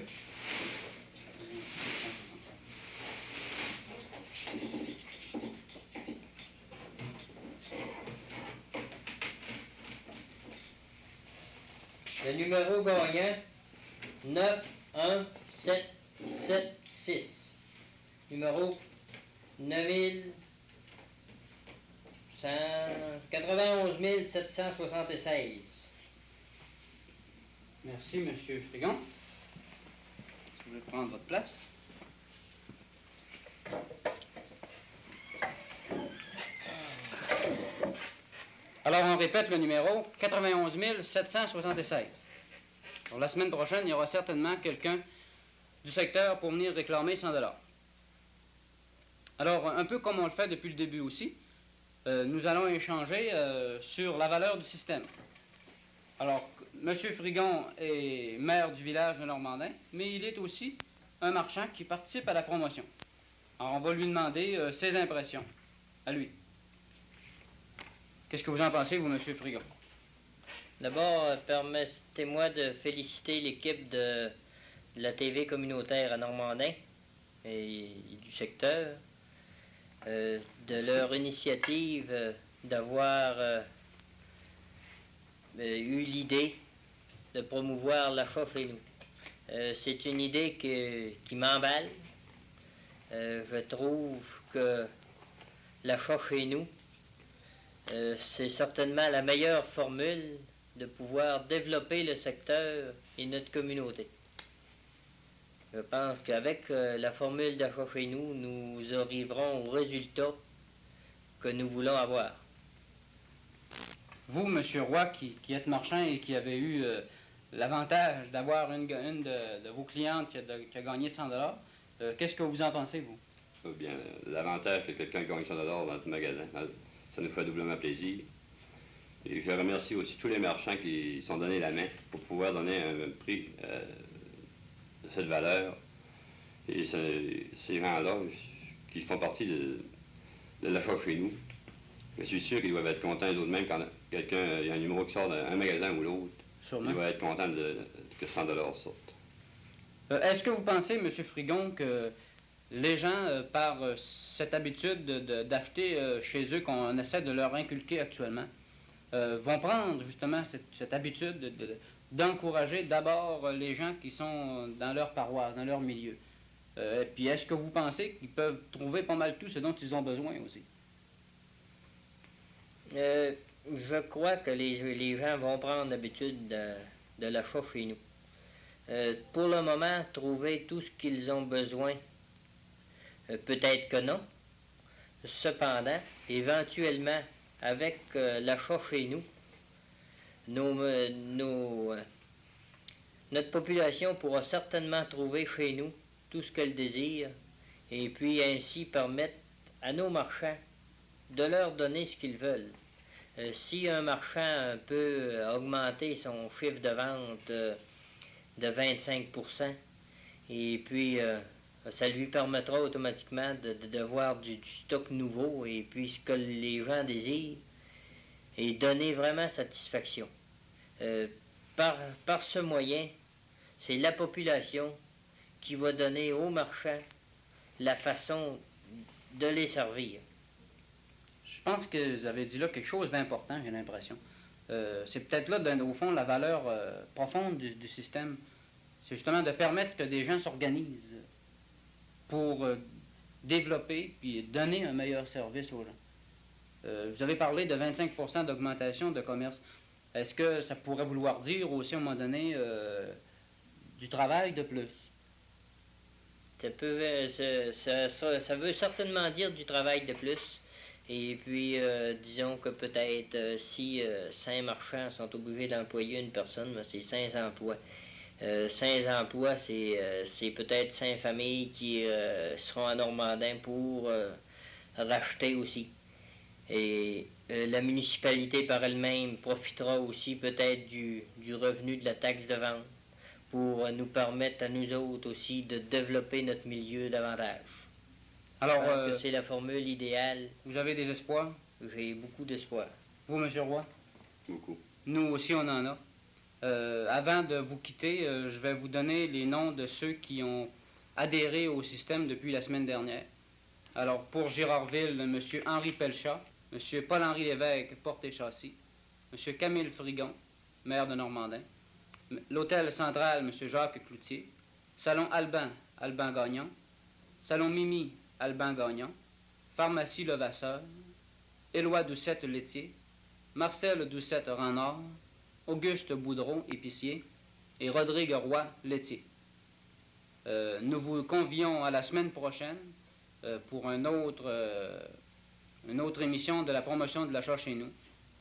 Le numéro gagnant, 91776. Numéro 91 776. Merci, M. Frigon. Je vais prendre votre place. Alors, on répète le numéro 91 776. Donc, la semaine prochaine, il y aura certainement quelqu'un du secteur pour venir réclamer 100 $. Alors, un peu comme on le fait depuis le début aussi, nous allons échanger sur la valeur du système. Alors, M. Frigon est maire du village de Normandin, mais il est aussi un marchand qui participe à la promotion. Alors, on va lui demander ses impressions, à lui. Qu'est-ce que vous en pensez, vous, M. Frigon? D'abord, permettez-moi de féliciter l'équipe de la TV communautaire à Normandin et du secteur de leur initiative d'avoir eu l'idée de promouvoir l'achat chez nous. C'est une idée qui m'emballe. Je trouve que l'achat chez nous c'est certainement la meilleure formule de pouvoir développer le secteur et notre communauté. Je pense qu'avec la formule d'achat chez nous, nous arriverons au résultat que nous voulons avoir. Vous, M. Roy, qui êtes marchand et qui avez eu l'avantage d'avoir une de vos clientes qui a gagné 100 $, qu'est-ce que vous en pensez, vous? Bien, l'avantage que quelqu'un gagne 100 $ dans notre magasin, ça nous fait doublement plaisir. Et je remercie aussi tous les marchands qui sont donnés la main pour pouvoir donner un prix de cette valeur. Et ces gens-là qui font partie de l'achat chez nous, je suis sûr qu'ils doivent être contents eux autres mêmes quand quelqu'un, il y a un numéro qui sort d'un magasin ou l'autre. Ils doivent être contents que 100 $ sortent. Est-ce que vous pensez, M. Frigon, que les gens, par cette habitude d'acheter chez eux qu'on essaie de leur inculquer actuellement, vont prendre justement cette habitude d'encourager d'abord les gens qui sont dans leur paroisse, dans leur milieu? Et puis est-ce que vous pensez qu'ils peuvent trouver pas mal tout ce dont ils ont besoin aussi? Je crois que les gens vont prendre l'habitude de l'achat chez nous. Pour le moment, trouver tout ce qu'ils ont besoin, peut-être que non. Cependant, éventuellement, avec l'achat chez nous, notre population pourra certainement trouver chez nous tout ce qu'elle désire et puis ainsi permettre à nos marchands de leur donner ce qu'ils veulent. Si un marchand peut augmenter son chiffre de vente de 25%, et puis ça lui permettra automatiquement de voir du stock nouveau et puis ce que les gens désirent et donner vraiment satisfaction. Par ce moyen, c'est la population qui va donner aux marchands la façon de les servir. Je pense que vous avez dit là quelque chose d'important, j'ai l'impression. C'est peut-être là, au fond, la valeur profonde du système. C'est justement de permettre que des gens s'organisent pour développer puis donner un meilleur service aux gens. Vous avez parlé de 25% d'augmentation de commerce. Est-ce que ça pourrait vouloir dire aussi, à un moment donné, du travail de plus? Ça veut certainement dire du travail de plus. Et puis, disons que peut-être si 5 marchands sont obligés d'employer une personne, c'est 5 emplois. 5 emplois, c'est peut-être 5 familles qui seront à Normandin pour racheter aussi. Et la municipalité par elle-même profitera aussi peut-être du revenu de la taxe de vente pour nous permettre à nous autres aussi de développer notre milieu davantage. Alors, je pense que c'est la formule idéale. Vous avez des espoirs? J'ai beaucoup d'espoir. Vous, M. Roy? Beaucoup. Nous aussi, on en a. Avant de vous quitter, je vais vous donner les noms de ceux qui ont adhéré au système depuis la semaine dernière. Alors, pour Girardville, M. Henri Pelchat, M. Paul-Henri Lévesque, porte et châssis, M. Camille Frigon, maire de Normandin, l'hôtel central, M. Jacques Cloutier, Salon Alban, Alban Gagnon, Salon Mimi, Alban Gagnon, Pharmacie Levasseur, Éloi Doucette laitier, Marcel Doucette Renard, Auguste Boudreau, épicier, et Rodrigue Roy, laitier. Nous vous convions à la semaine prochaine pour une autre émission de la promotion de l'achat chez nous.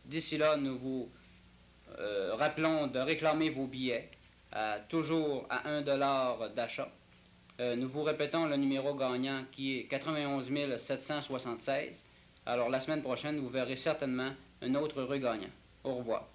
D'ici là, nous vous rappelons de réclamer vos billets, toujours à 1 $ d'achat. Nous vous répétons le numéro gagnant qui est 91 776. Alors la semaine prochaine, vous verrez certainement un autre heureux gagnant. Au revoir.